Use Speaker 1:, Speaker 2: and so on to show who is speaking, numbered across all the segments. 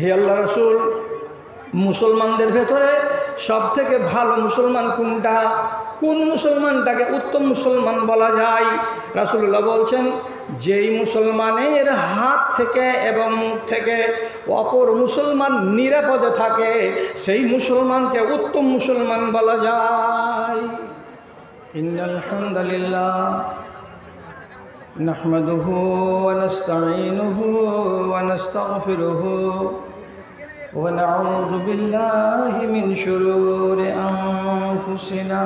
Speaker 1: হে আল্লাহ রাসূল, মুসলমানদের ভেতরে সবথেকে ভালো মুসলমান কোনটা? কোন মুসলমানটাকে উত্তম মুসলমান বলা যায়? রাসূলুল্লাহ বলছেন, যেই মুসলমানের হাত থেকে এবং মুখ থেকে অপর মুসলমান নিরাপদে থাকে সেই মুসলমানকে উত্তম মুসলমান বলা যায়। ইন্নাল হামদালিল্লাহ নাহমাদুহু ওয়া নাস্তাঈনুহু ওয়া নাস্তাগফিরুহু ওয়া নাউযু বিল্লাহি মিন শুরুরি আনফুসিনা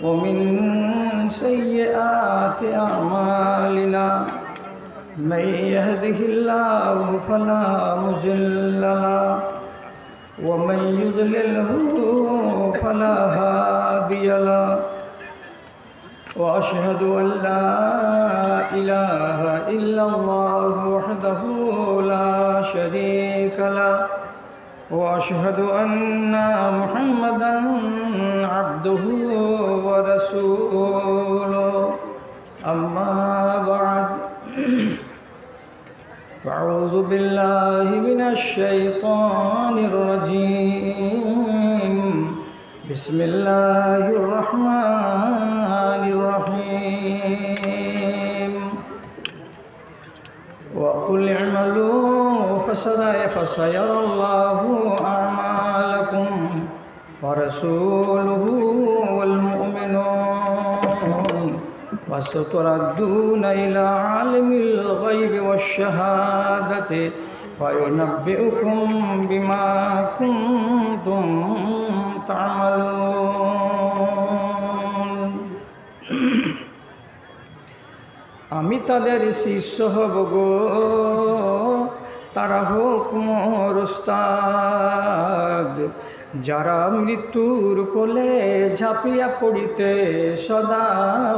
Speaker 1: ওয়া মিন সাইয়্যাতি আ'মালিনা মান ইয়াহদিহিল্লাহু ফালা মুযিল্লা লাহু ওয়া মান ইউদ্লিলহু ফালা হাদিয়া লাহু وأشهد أن لا إله إلا الله وحده لا شريك له وأشهد أن محمدا عبده ورسوله أما بعد فأعوذ بالله من الشيطان الرجيم بسم الله الرحمن الرحيم وقل اعملوا فسيرى الله أعمالكم ورسوله والمؤمنون وستردون إلى عالم الغيب والشهادة فينبئكم بما كنتم تعملون আমি তাদের শিষ্য হব গো, তারা হোক মোর উস্তাদ, যারা মৃত্যুর কোলে ঝাঁপিয়া পড়িতে সদা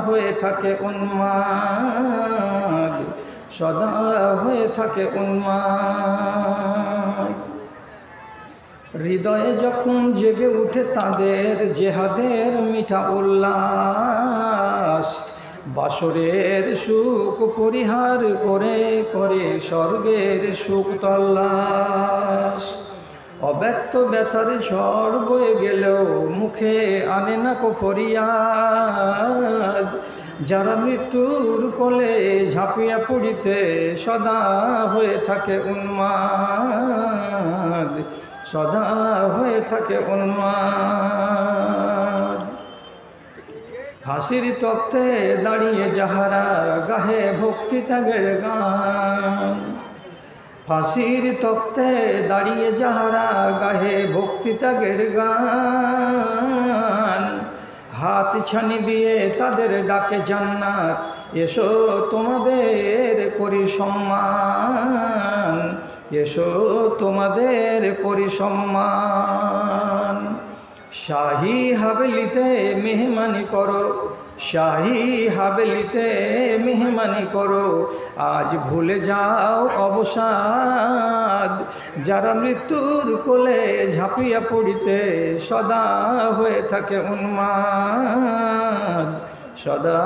Speaker 1: হয়ে থাকে উন্মাদ, সদা হয়ে থাকে উন্মাদ। হৃদয়ে যখন জেগে উঠে তাদের জেহাদের মিঠা উল্লাস, বাসরের সুখ পরিহার করে করে স্বর্গের সুখ তল্লাশ। অব্যক্ত ব্যথার ঝড় বয়ে গেলেও মুখে আনে না কো ফরিয়াদ, যারা মৃত্যুর কোলে ঝাঁপিয়া পড়িতে সদা হয়ে থাকে উন্মাদ, সদা হয়ে থাকে উন্মাদ। হাসির তপ্তে দাঁড়িয়ে যাহারা গাহে ভক্তি ত্যাগের গান, ফাঁসির তপ্তে দাঁড়িয়ে যাহারা গাহে ভক্তি ত্যাগের গান, হাত ছানি দিয়ে তাদের ডাকে জান্নাত, এসো তোমাদের করি সম্মান, এসো তোমাদের করি সম্মান। শাহী হাবেলিতে মেহমানি করো, শাহী হাবেলিতে মেহমানি করো, আজ ভুলে যাও অবসাদ, যারা মৃত্যুর কোলে ঝাঁপিয়া পড়িতে সদা হয়ে থাকে উন্মাদ, সদা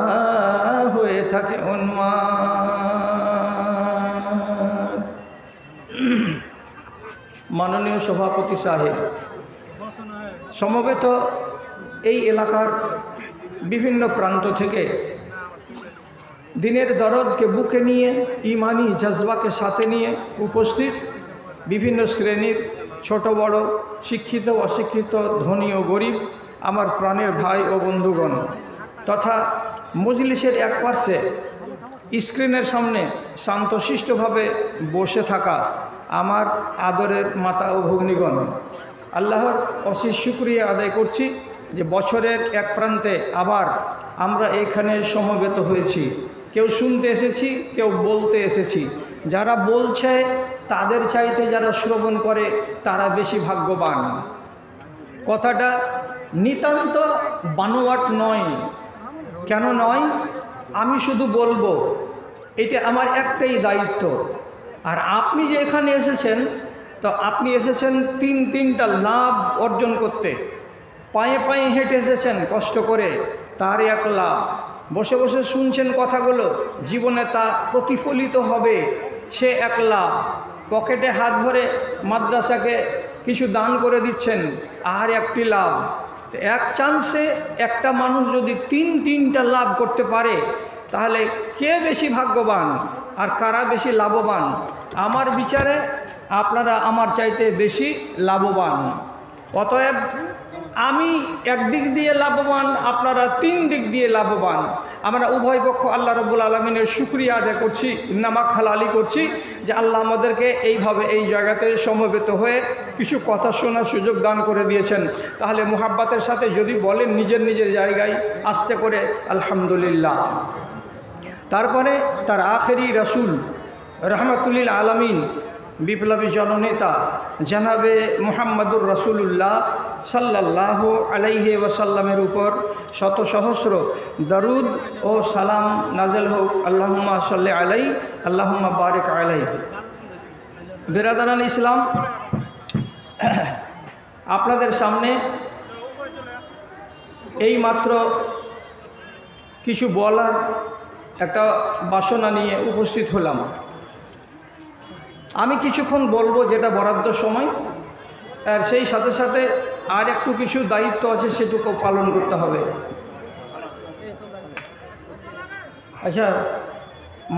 Speaker 1: হয়ে থাকে উন্মাদ। মাননীয় সভাপতি সাহেব, সমবেত এই এলাকার বিভিন্ন প্রান্ত থেকে দিনের দরদকে বুকে নিয়ে, ইমানি জজবাকে সাথে নিয়ে উপস্থিত বিভিন্ন শ্রেণীর ছোট বড়, শিক্ষিত অশিক্ষিত, ধনী ও গরিব, আমার প্রাণের ভাই ও বন্ধুগণ, তথা মজলিসের এক পার্শ্বে স্ক্রিনের সামনে শান্তশিষ্টভাবে বসে থাকা আমার আদরের মাতা ও ভগ্নীগণ, আল্লাহর অশেষ শুকরিয়া আদায় করছি যে বছরের এক প্রান্তে আবার আমরা এখানে সমবেত হয়েছি। কেউ শুনতে এসেছি, কেউ বলতে এসেছি। যারা বলছে তাদের চাইতে যারা শ্রবণ করে তারা বেশি ভাগ্যবান। কথাটা নিতান্ত বানোয়াট নয়। কেন নয়? আমি শুধু বলবো, এটা আমার একটাই দায়িত্ব। আর আপনি যে এখানে এসেছেন, তো আপনি এসেছেন তিনটা লাভ অর্জন করতে। পায়ে পায়ে হেঁটে এসেছেন কষ্ট করে, তার এক লাভ। বসে বসে শুনছেন কথাগুলো, জীবনে তা প্রতিফলিত হবে, সে এক লাভ। পকেটে হাত ভরে মাদ্রাসাকে কিছু দান করে দিচ্ছেন, আর একটি লাভ। এক চান্সে একটা মানুষ যদি তিনটা লাভ করতে পারে, তাহলে কে বেশি ভাগ্যবান আর কারা বেশি লাভবান? আমার বিচারে আপনারা আমার চাইতে বেশি লাভবান। অতএব আমি একদিক দিয়ে লাভবান, আপনারা 3 দিক দিয়ে লাভবান। আমরা উভয় পক্ষ আল্লাহ রাব্বুল আলামিনের শুকরিয়া আদায় করছি, নামাক হালালি করছি যে আল্লাহ আমাদেরকে এইভাবে এই জায়গাতে সমবেত হয়ে কিছু কথা শোনার সুযোগ দান করে দিয়েছেন। তাহলে মুহাব্বতের সাথে যদি বলেন নিজের নিজের জায়গায় আস্তে করে আলহামদুলিল্লাহ। তারপরে তার আখেরি রাসূল রহমাতুল্লিল আলামিন, বিপ্লবী জননেতা জনাবে মুহাম্মদুর রাসূলুল্লাহ সাল্লাল্লাহু আলাইহি ওয়াসাল্লামের উপর শত সহস্র দরুদ ও সালাম নাযিল হোক। আল্লাহুম্মা সাল্লি আলাইহি আল্লাহুম্মা বারিক আলাইহি। বিরাদারান ইসলাম, আপনাদের সামনে এই মাত্র কিছু বলার একটা বাসনা নিয়ে উপস্থিত হলাম। আমি কিছুক্ষণ বলবো যেটা বরাদ্দ সময়, আর সেই সাথে সাথে আর একটু কিছু দায়িত্ব আছে সেটুকু পালন করতে হবে। আচ্ছা,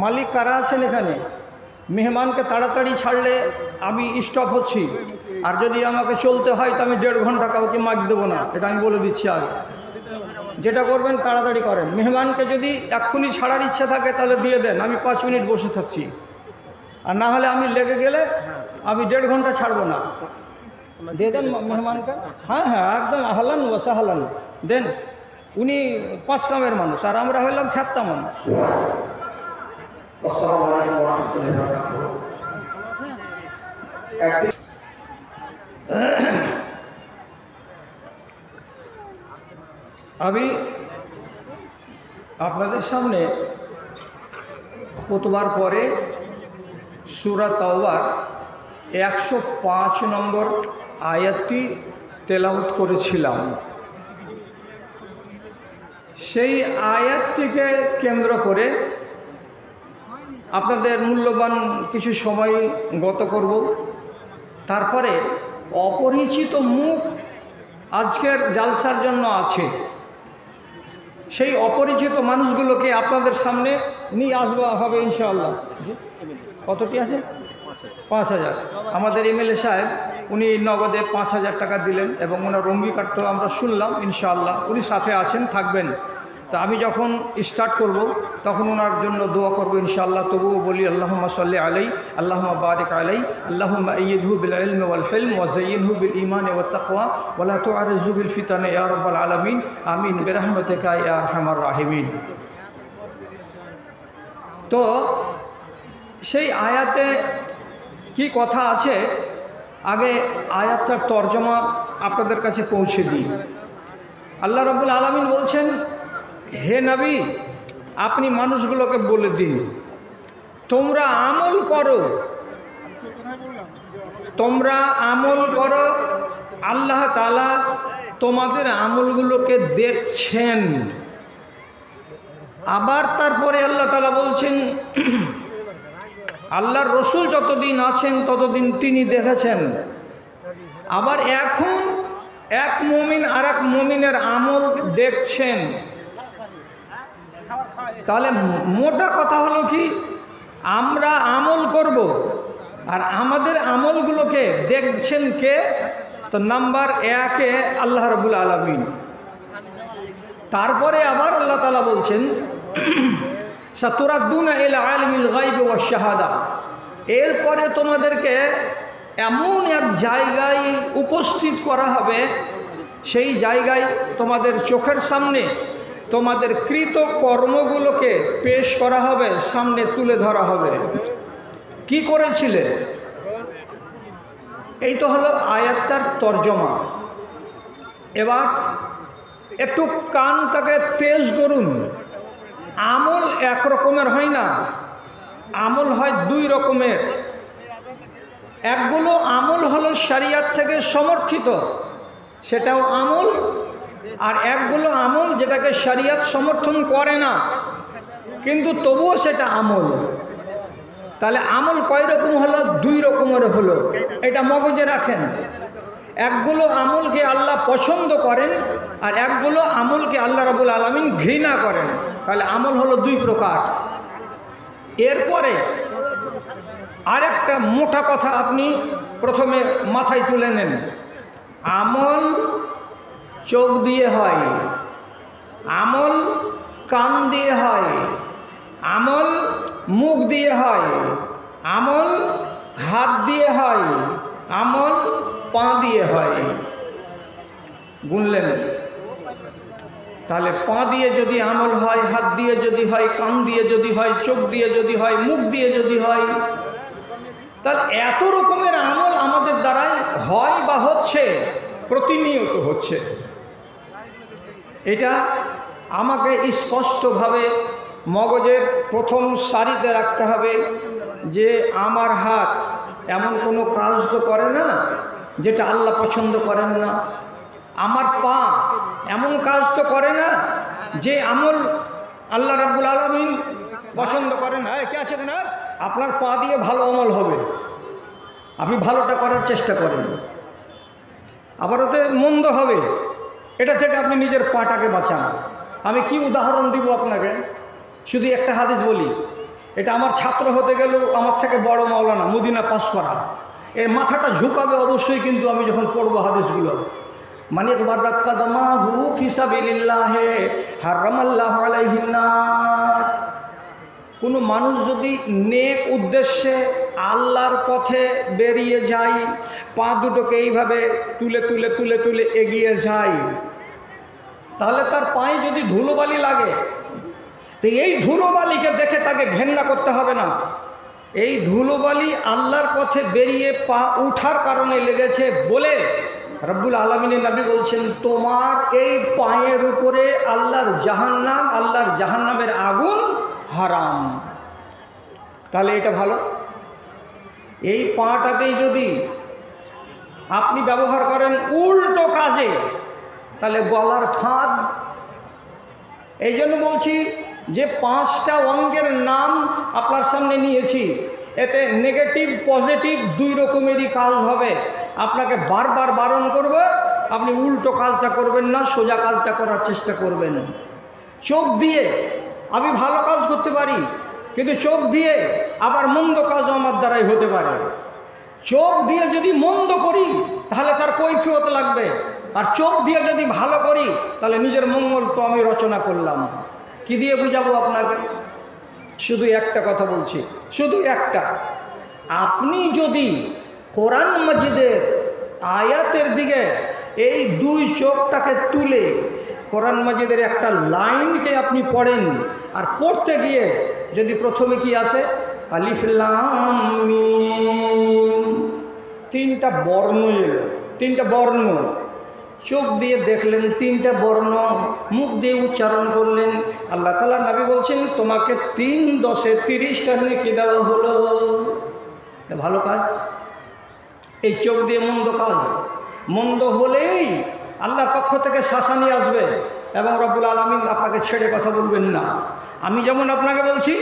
Speaker 1: মালিক কারা আছেন এখানে? মেহমানকে তাড়াতাড়ি ছাড়লে আমি স্টপ হচ্ছি, আর যদি আমাকে চলতে হয় তো আমি 1.5 ঘন্টা কাউকে মাগ দেবো না, এটা আমি বলে দিচ্ছি আগে। যেটা করবেন তাড়াতাড়ি করেন। মেহমানকে যদি এক্ষুনি ছাড়ার ইচ্ছা থাকে তাহলে দিয়ে দেন, আমি 5 মিনিট বসে থাকছি। আর না হলে আমি লেগে গেলে আমি 1.5 ঘন্টা ছাড়বো না। দিয়ে দেন মেহমানকে। হ্যাঁ হ্যাঁ, একদম আহলান ওয়া সাহলান দেন। উনি 5 কামের মানুষ, আর আমরা হইলাম ফেত্তা মানুষ। আমি আপনাদের সামনে খুতবার পরে সূরা তাওবার 105 নম্বর আয়াতটি তেলাওয়াত করেছিলাম। সেই আয়াতটিকে কেন্দ্র করে আপনাদের মূল্যবান কিছু সময় গত করব। তারপরে অপরিচিত মুখ আজকের জালসার জন্য আছে, সেই অপরিচিত মানুষগুলোকে আপনাদের সামনে নিয়ে আসবা হবে ইনশাআল্লাহ। কতটি আছে? 5,000। আমাদের এমএলএ সাহেব উনি নগদে 5,000 টাকা দিলেন এবং ওনার অঙ্গীকার তো আমরা শুনলাম। ইনশাআল্লাহ উনি সাথে আছেন, থাকবেন। তো আমি যখন স্টার্ট করব তখন ওনার জন্য দোয়া করব ইনশাআল্লাহ। তবুও বলি আল্লাহুম্মা সাল্লি আলাইহি আল্লাহুম্মা বারিক আলাইহি আল্লাহুম্মা আইয়িদহু বিল ইলমি ওয়াল হিলম ওয়া যায়্যিনহু বিল ঈমানি ওয়াত তাকওয়া ওয়া লা তু'আরিযহু বিল ফিতানি ইয়া রাব্বাল আলামিন আমিন বিরহমাতিকা ইয়া আরহামার রাহিমিন। তো সেই আয়াতে কি কথা আছে, আগে আয়াতটার তর্জমা আপনাদের কাছে পৌঁছে দিই। আল্লাহ রাব্বুল আলামিন বলছেন, হে নবী, আপনি মানুষগুলোকে বলে দিন তোমরা আমল করো, তোমরা আমল করো। আল্লাহ তাআলা তোমাদের আমলগুলোকে দেখছেন। আবার তারপরে আল্লাহ তাআলা বলছেন, আল্লাহর রসুল যতদিন আছেন ততদিন তিনি দেখেছেন। আবার এখন এক মুমিন আর এক মুমিনের আমল দেখছেন। তাহলে মোটা কথা হলো কি, আমরা আমল করব আর আমাদের আমলগুলোকে দেখছেন কে? তো নাম্বার 1-এ আল্লাহ রাব্বুল আলামিন। তারপরে আবার আল্লাহ তাআলা বলছেন, সাতুরাদ্দুনা ইলা আলিমিল গায়বি ওয়াশ শাহাদা। এরপরে তোমাদেরকে এমন এক জায়গায় উপস্থিত করা হবে, সেই জায়গায় তোমাদের চোখের সামনে তোমাদের কৃত কর্মগুলোকে পেশ করা হবে, সামনে তুলে ধরা হবে। কি করেছিলে? এই তো হলো আয়াতটার তর্জমা। এবার একটু কানটাকে তেজ করুন। আমল এক রকমের হয় না, আমল হয় 2 রকমের। একগুলো আমল হলো শরিয়ত থেকে সমর্থিত, সেটাও আমল। আর একগুলো আমল যেটাকে শরিয়ত সমর্থন করে না, কিন্তু তবুও সেটা আমল। তাহলে আমল কয় রকম হলো? 2 রকমের হলো। এটা মগজে রাখেন। একগুলো আমলকে আল্লাহ পছন্দ করেন আর একগুলো আমলকে আল্লাহ রাব্বুল আলামিন ঘৃণা করেন। তাহলে আমল হলো 2 প্রকার। এরপরে আরেকটা মোটা কথা আপনি প্রথমে মাথায় তুলে নেন। আমল চোখ দিয়ে হয়, আমল কান দিয়ে হয়, আমল মুখ দিয়ে হয়, আমল হাত দিয়ে হয়, আমল পা দিয়ে হয়। গুনলেন? তাহলে পা দিয়ে যদি আমল হয়, হাত দিয়ে যদি হয়, কান দিয়ে যদি হয়, চোখ দিয়ে যদি হয়, মুখ দিয়ে যদি হয়, তাহলে এত রকমের আমল আমাদের দ্বারাই হয় বা হচ্ছে, প্রতিনিয়ত হচ্ছে। এটা আমাকে স্পষ্টভাবে মগজের প্রথম সারিতে রাখতে হবে যে আমার হাত এমন কোনো কাজ তো করে না যেটা আল্লাহ পছন্দ করেন না। আমার পা এমন কাজ তো করে না যে আমল আল্লাহ রাব্বুল আলামিন পছন্দ করেন না। কে আছে না? আপনার পা দিয়ে ভালো আমল হবে, আপনি ভালোটা করার চেষ্টা করেন। আবার ওতে মন্দ হবে, এটা থেকে আপনি নিজের পাটাকে বাঁচান। আমি কি উদাহরণ দিব আপনাকে? শুধু একটা হাদিস বলি। এটা আমার ছাত্র হতে গেলেও আমার থেকে বড় মাওলানা, মদিনা পাস করা, এর মাথাটা ঝুঁকাবে অবশ্যই। কিন্তু আমি যখন পড়বো হাদিসগুলো, মানে কাদামাহু ফি সাবিলিল্লাহি হারামাল্লাহু আলাইহিন নার। কোনো মানুষ যদি নেক উদ্দেশ্যে আল্লাহর পথে বেরিয়ে যায়, পা দুটোকে এইভাবে তুলে তুলে তুলে তুলে এগিয়ে যায়, তাহলে তার পায়ে যদি ধুলোবালি লাগে, তো এই ধুলোবালিকে দেখে তাকে ঘেন্না করতে হবে না। এই ধুলোবালি আল্লাহর পথে বেরিয়ে পা উঠার কারণে লেগেছে বলে রব্বুল আলামিনের নবী বলছেন, তোমার এই পায়ের উপরে আল্লাহর জাহান্নাম, আল্লাহর জাহান্নামের আগুন হারাম। তাহলে এটা ভালো। এই পাটাকেই যদি আপনি ব্যবহার করেন উল্টো কাজে, তাহলে গলার ফাঁদ। এই জন্য বলছি যে 5টা অঙ্গের নাম আপনার সামনে নিয়েছি, এতে নেগেটিভ পজিটিভ 2 রকমেরই কাজ হবে। আপনাকে বারবার বারণ করব, আপনি উল্টো কাজটা করবেন না, সোজা কাজটা করার চেষ্টা করবেন। চোখ দিয়ে আমি ভালো কাজ করতে পারি, কিন্তু চোখ দিয়ে আবার মন্দ কাজও আমার দ্বারাই হতে পারে। চোখ দিয়ে যদি মন্দ করি তাহলে তার কৈফিয়ত লাগবে, আর চোখ দিয়ে যদি ভালো করি তাহলে নিজের মঙ্গল তো আমি রচনা করলাম। কি দিয়ে বুঝাবো আপনাকে? শুধু একটা কথা বলছি, শুধু একটা। আপনি যদি কোরআন মাজিদের আয়াতের দিকে এই 2 চোখটাকে তুলে কোরআন মাজিদের একটা লাইনকে আপনি পড়েন, আর পড়তে গিয়ে যদি প্রথমে কি আসে আলিফ লাম মিম, 3টা বর্ণ এলো, 3টা বর্ণ চোখ দিয়ে দেখলেন, 3টা বর্ণ মুখ দিয়ে উচ্চারণ করলেন। আল্লাহ তাআলা নবী বলছেন, তোমাকে 3 10 30টা নেকি দেওয়া হলো। ভালো কাজ। এই চোখ দিয়ে মন্দ কাজ, মন্দ হলেই আল্লাহর পক্ষ থেকে শাসানি আসবে এবং রব্বুল আলামিন আপনাকে ছেড়ে কথা বলবেন না। আমি যেমন আপনাকে বলছি,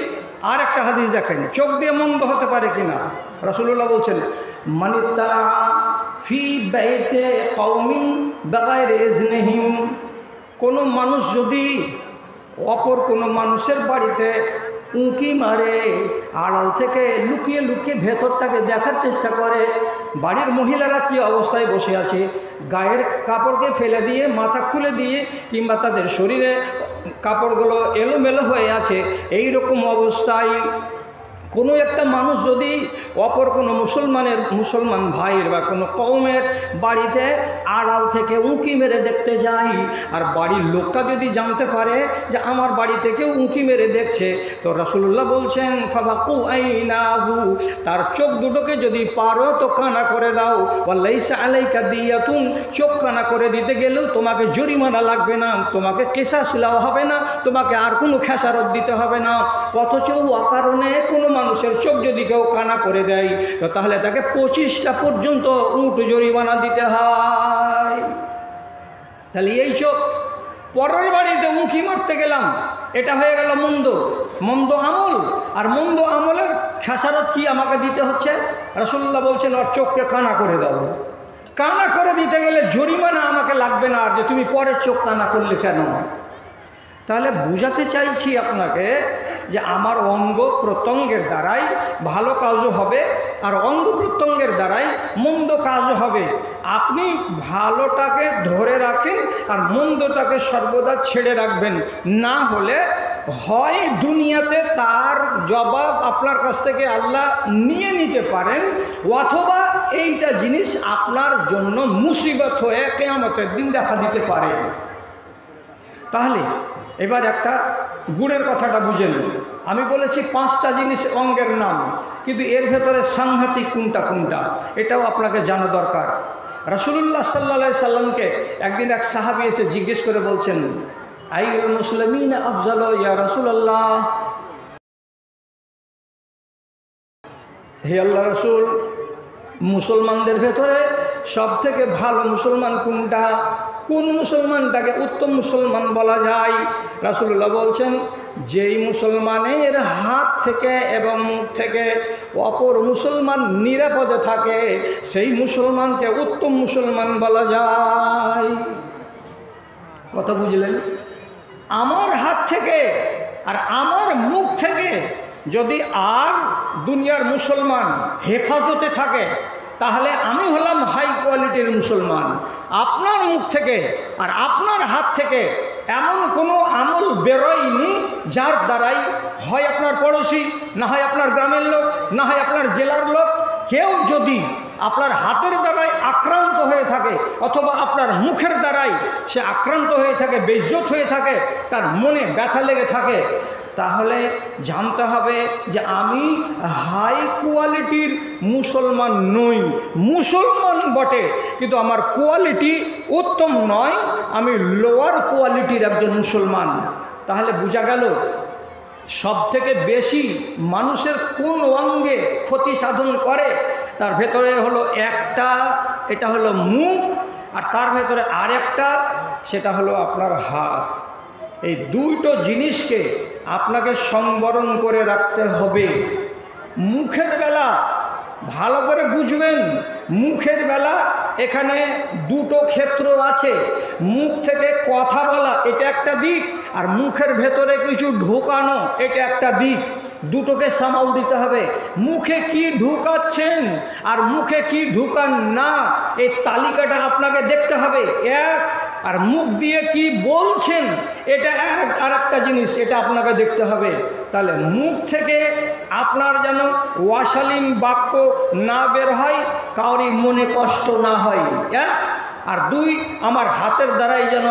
Speaker 1: আর একটা হাদিস দেখেন চোখ দিয়ে মন্দ হতে পারে কিনা। রাসূলুল্লাহ বলছেন, মানিত্তারা ফি বাইতে কওমিন বিগাইরি ইজনিহিম, কোনো মানুষ যদি অপর কোনো মানুষের বাড়িতে উঁকি মারে, আড়াল থেকে লুকিয়ে লুকিয়ে ভেতরটাকে দেখার চেষ্টা করে, বাড়ির মহিলারা কী অবস্থায় বসে আছে, গায়ের কাপড়কে ফেলে দিয়ে মাথা খুলে দিয়ে কিংবা তাদের শরীরে কাপড়গুলো এলোমেলো হয়ে আছে, এই রকম অবস্থায় কোনো একটা মানুষ যদি অপর কোনো মুসলমান ভাইয়ের বা কোনো কওমের বাড়িতে আড়াল থেকে উঁকি মেরে দেখতে যায়, আর বাড়ির লোকটা যদি জানতে পারে যে আমার বাড়ি থেকেও উঁকি মেরে দেখছে, তো রাসূলুল্লাহ বলছেন ফাবাকু আইনাহু, তার চোখ দুটোকে যদি পারো তো কানা করে দাও। ওয়ালাইসা আলাইকা দিয়াতুন, চোখ কানা করে দিতে গেলেও তোমাকে জরিমানা লাগবে না, তোমাকে কেসাস দেওয়া হবে না, তোমাকে আর কোনো খেসারত দিতে হবে না। অথচ অকারণে কোনো মানুষের চোখ যদি কেউ কানা করে দেয়, তো তাহলে তাকে 25টা পর্যন্ত উট জরিমানা দিতে হয়। তাহলে এই চোখ পরের বাড়িতে উঁকি মারতে গেলাম, এটা হয়ে গেল মন্দ। মন্দ আমল। আর মন্দ আমলের খেসারত কি আমাকে দিতে হচ্ছে? রাসূলুল্লাহ বলছেন ওর চোখকে কানা করে দাও। কানা করে দিতে গেলে জরিমানা আমাকে লাগবে না, আর যে তুমি পরের চোখ কানা করলে কেন? তাহলে বুঝাতে চাইছি আপনাকে যে আমার অঙ্গ প্রত্যঙ্গের দ্বারাই ভালো কাজও হবে আর অঙ্গ প্রত্যঙ্গের দ্বারাই মন্দ কাজও হবে। আপনি ভালোটাকে ধরে রাখেন আর মন্দটাকে সর্বদা ছেড়ে রাখবেন, না হলে হয় দুনিয়াতে তার জবাব আপনার কাছ থেকে আল্লাহ নিয়ে নিতে পারেন, অথবা এইটা জিনিস আপনার জন্য মুসিবত হয়ে কিয়ামতের দিন দেখা দিতে পারে। তাহলে এবার একটা গুণের কথাটা বুঝেন। আমি বলেছি 5টা জিনিস অঙ্গের নাম, কিন্তু এর ভেতরে সাংঘাতিক কোনটা কোনটা এটাও আপনাকে জানা দরকার। রাসূলুল্লাহ সাল্লাল্লাহু আলাইহি সাল্লামকে একদিন এক সাহাবী এসে জিজ্ঞেস করে বলছেন, আইয়ুল মুসলিমিনা আফজালু ইয়া রাসূলুল্লাহ, হে আল্লাহ রাসূল, মুসলমানদের ভেতরে সব থেকে ভালো মুসলমান কোনটা? কোন মুসলমানটাকে উত্তম মুসলমান বলা যায়? রাসূলুল্লাহ বলছেন, যেই মুসলমানের হাত থেকে এবং মুখ থেকে অপর মুসলমান নিরাপদে থাকে সেই মুসলমানকে উত্তম মুসলমান বলা যায়। কথা বুঝলেন? আমার হাত থেকে আর আমার মুখ থেকে যদি আর দুনিয়ার মুসলমান হেফাজতে থাকে তাহলে আমি হলাম হাই কোয়ালিটির মুসলমান। আপনার মুখ থেকে আর আপনার হাত থেকে এমন কোনো আমল বেরোয়নি যার দ্বারাই হয় আপনার পড়োশি, না হয় আপনার গ্রামের লোক, না হয় আপনার জেলার লোক, কেউ যদি আপনার হাতের দ্বারাই আক্রান্ত হয়ে থাকে অথবা আপনার মুখের দ্বারাই সে আক্রান্ত হয়ে থাকে, বেইজ্জত হয়ে থাকে, তার মনে ব্যথা লেগে থাকে, তাহলে জানতে হবে যে আমি হাই কোয়ালিটির মুসলমান নই। মুসলমান বটে কিন্তু আমার কোয়ালিটি উত্তম নয়, আমি লোয়ার কোয়ালিটির একজন মুসলমান। তাহলে বোঝা গেল সব থেকে বেশি মানুষের কোন অঙ্গে ক্ষতি সাধন করে। তার ভেতরে হলো একটা, এটা হলো মুখ, আর তার ভেতরে আরেকটা, সেটা হলো আপনার হাত। এই দুটো জিনিসকে আপনাকে সংবরণ করে রাখতে হবে। মুখের বেলা ভালো করে বুঝবেন, মুখের বেলা এখানে দুটো ক্ষেত্র আছে। মুখ থেকে কথা বলা এটা একটা দিক, আর মুখের ভেতরে কিছু ঢোকানো এটা একটা দিক। দুটোকে সামাল দিতে হবে। মুখে কি ঢুকাচ্ছেন আর মুখে কি ঢুকান না, এই তালিকাটা আপনাকে দেখতে হবে এক। আর মুখ দিয়ে কি বলছেন এটা আর একটা জিনিস, এটা আপনাকে দেখতে হবে। তাহলে মুখ থেকে আপনার যেন অশালীন বাক্য না বের হয়, কাউরি মনে কষ্ট না হয়, আর দুই, আমার হাতের দ্বারাই যেন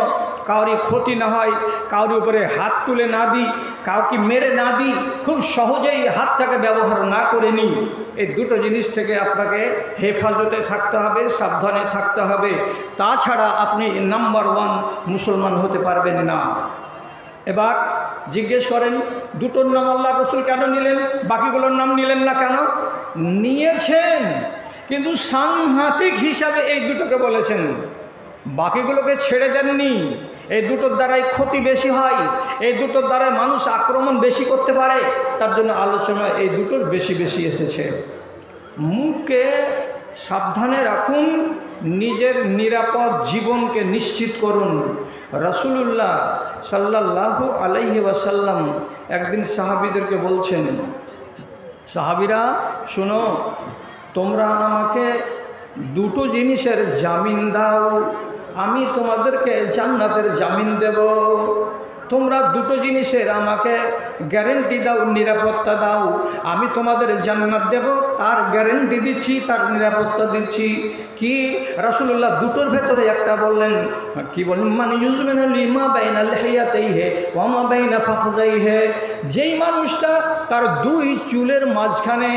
Speaker 1: কাউরি ক্ষতি না হয়, কাউরি উপরে হাত তুলে না দিই, কাউকে মেরে না দিই, খুব সহজেই হাতটাকে ব্যবহার না করে নিই। এই দুটো জিনিস থেকে আপনাকে হেফাজতে থাকতে হবে, সাবধানে থাকতে হবে। তাছাড়া আপনি নাম্বার 1 মুসলমান হতে পারবেন না। এবার জিজ্ঞেস করেন, দুটোর নাম আল্লাহ রাসূল কেন নিলেন, বাকিগুলোর নাম নিলেন না কেন? নিয়েছেন, কিন্তু সাংঘাতিক হিসাবে এই দুটোকে বলেছেন, বাকিগুলোকে ছেড়ে দেননি। এই দুটোর দ্বারাই ক্ষতি বেশি হয়, এই দুটোর দ্বারাই মানুষ আক্রমণ বেশি করতে পারে, তার জন্য আলোচনা এই দুটোর বেশি বেশি এসেছে। মুখকে সাবধানে রাখুন, নিজের নিরাপদ জীবনকে নিশ্চিত করুন। রাসূলুল্লাহ সাল্লাল্লাহু আলাইহি ওয়াসাল্লাম একদিন সাহাবীদেরকে বলছেন, সাহাবীরা শোনো, তোমরা আমাকে দুটো জিনিসের জামিন দাও, আমি তোমাদেরকে জান্নাতের জামিন দেব। তোমরা দুটো জিনিসের আমাকে গ্যারেন্টি দাও, নিরাপত্তা দাও, আমি তোমাদের জান্নাত দেব, তার গ্যারেন্টি দিচ্ছি, তার নিরাপত্তা দিচ্ছি। কি? রাসূলুল্লাহ দুটোর ভেতরে একটা বললেন। কি বললেন? মানে ইউজমিন লিমা বাইনা লিহিয়াতাইহি ওয়া মা বাইনা ফাখযাইহি, যেই মানুষটা তার দুই চুলের মাঝখানে,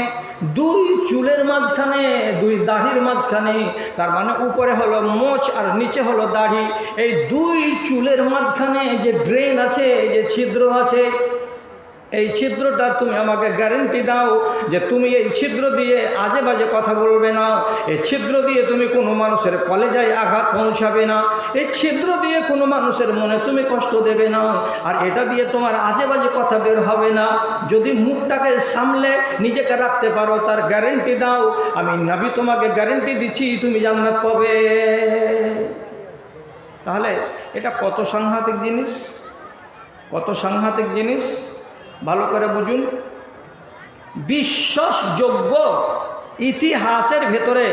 Speaker 1: দুই দাড়ির মাঝখানে, তার মানে উপরে হলো মোচ আর নিচে হলো দাড়ি, এই দুই চুলের মাঝখানে যে ড্রেন আছে, যে ছিদ্র আছে, এই ছিদ্রটা তুমি আমাকে গ্যারেন্টি দাও যে তুমি এই ছিদ্র দিয়ে আজে বাজে কথা বলবে না, এই ছিদ্র দিয়ে তুমি কোনো মানুষের কলেজায় আঘাত পৌঁছাবে না, এই ছিদ্র দিয়ে কোনো মানুষের মনে তুমি কষ্ট দেবে না, আর এটা দিয়ে তোমার আজে বাজে কথা বের হবে না। যদি মুখটাকে সামলে নিজেকে রাখতে পারো তার গ্যারেন্টি দাও, আমি নবী তোমাকে গ্যারেন্টি দিচ্ছি তুমি জান্নাত পাবে। তাহলে এটা কত সাংঘাতিক জিনিস, কত সাংঘাতিক জিনিস, ভালো করে বুঝুন। বিশ্বাসযোগ্য ইতিহাসের ভেতরে